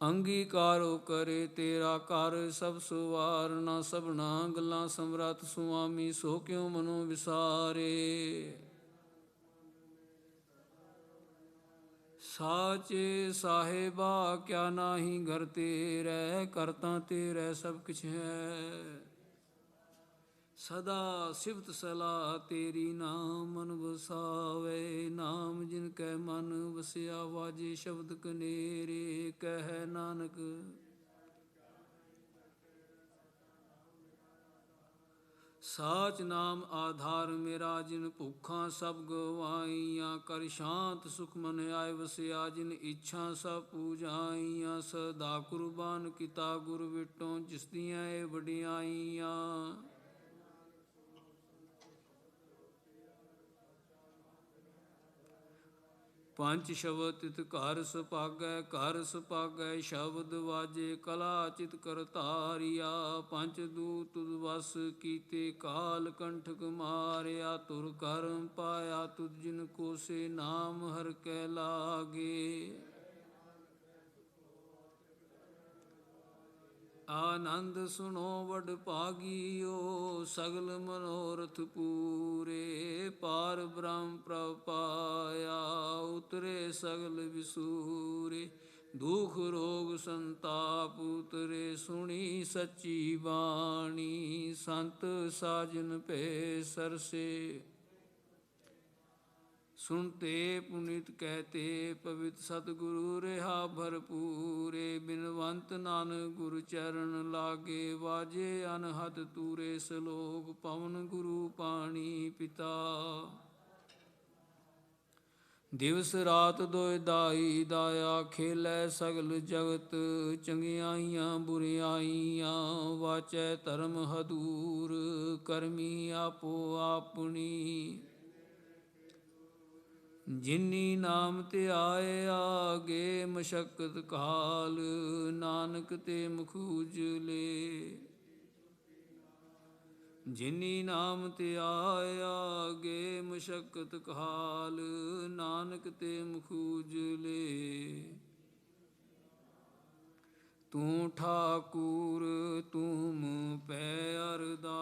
ਅੰਗੀਕਾਰੋ ਕਰੇ ਤੇਰਾ ਕਰ, ਸਭ ਸੁਵਾਰਨਾ ਸਭਨਾ ਗੱਲਾਂ ਸਮਰੱਥ। ਸੁਆਮੀ ਸੋ ਕਿਉ ਮਨੋ ਵਿਸਾਰੇ। ਸਾਚੇ ਸਾਹਿਬਾ ਕਿਆ ਨਾਹੀ ਘਰ ਤੇਰੇ, ਕਰਤਾ ਤੇਰੇ ਸਭ ਕਿਛ ਹੈ। ਸਦਾ ਸਿਫਤ ਸਲਾਹ ਤੇਰੀ, ਨਾਮ ਮਨ ਵਸਾਵੇ। ਨਾਮ ਜਿਨ ਕੈ ਮਨ ਵਸਿਆ, ਵਾਜੇ ਸ਼ਬਦ ਕਨੇਰੇ। ਕਹਿ ਨਾਨਕ ਸਾਚ ਨਾਮ ਆਧਾਰ ਮੇਰਾ, ਜਿਨ ਭੁੱਖਾਂ ਸਭ ਗਵਾਈਆਂ। ਕਰ ਸ਼ਾਂਤ ਸੁਖ ਮਨ ਆਏ ਵਸਿਆ, ਜਿਨ ਇੱਛਾ ਸਭ ਪੂਜਾਈਆਂ। ਸਦਾ ਕੁਰਬਾਨ ਕੀਤਾ ਗੁਰ ਵਿਟੋਂ, ਜਿਸ ਦੀਆਂ ਇਹ ਵਡਿਆਈਆਂ। ਪੰਜ ਸ਼ਬਦ ਤਿਤ ਘਰ ਸੁਭਾਗੈ, ਘਰ ਸੁਭਾਗੈ ਸ਼ਬਦ ਵਾਜੇ। ਕਲਾ ਚਿਤ ਕਰਤਾਰਿਆ, ਪੰਜ ਦੂਤ ਤੁਧ ਵਸ ਕੀਤੇ। ਕਾਲ ਕੰਠਕ ਮਾਰਿਆ, ਤੁਰ ਕਰਮ ਪਾਇਆ। ਤੁਧ ਜਿਨ ਕੋਸੇ ਨਾਮ ਹਰ ਕੈ ਲਾਗੇ। ਆਨੰਦ ਸੁਣੋ ਵਡ ਭਾਗੀਓ, ਸਗਲ ਮਨੋਰਥ ਪੂਰੇ। ਪਾਰ ਬ੍ਰਹਮ ਪ੍ਰਭ ਪਾਇਆ, ਉਤਰੇ ਸਗਲ ਵਿਸੂਰੇ। ਦੁਖ ਰੋਗ ਸੰਤਾਪ ਉਤਰੇ, ਸੁਣੀ ਸੱਚੀ ਬਾਣੀ। ਸੰਤ ਸਾਜਨ ਭੈ ਸਰਸੇ, ਸੁਣਤੇ ਪੁਨੀਤ ਕਹਿਤੇ। ਪਵਿੱਤ ਸਤਿਗੁਰੂ ਰਿਹਾ ਭਰਪੂਰੇ। ਬਿਨਵੰਤ ਨਾਨਕ ਗੁਰ ਚਰਨ ਲਾਗੇ, ਵਾਜੇ ਅਨਹਦ ਤੂਰੇ। ਸਲੋਕ ਪਵਨ ਗੁਰੂ ਪਾਣੀ ਪਿਤਾ। ਦਿਵਸ ਰਾਤ ਦੋਇ ਦਾਈ ਦਾਇਆ, ਖੇਲੇ ਸਗਲ ਜਗਤ। ਚੰਗਿਆਈਆਂ ਬੁਰਿਆਈਆਂ, ਵਾਚੈ ਧਰਮ ਹਦੂਰ। ਕਰਮੀ ਆਪੋ ਆਪਣੀ, ਜਿਨੀ ਨਾਮ ਧਿਆਏ ਆਗੇ। ਮਸ਼ਕਤ ਕਾਲ, ਨਾਨਕ ਤੇ ਮੁਖ ਉਜਲੇ। ਜਿਨੀ ਨਾਮ ਤੇ ਆਇਆ ਗੇ ਮਸ਼ਕਤ ਕਾਲ, ਨਾਨਕ ਤੇ ਮੁਖ ਉਜਲੇ। ਤੂੰ ਠਾਕੁਰ ਤੂੰ ਪੈ ਅਰਦਾਸ,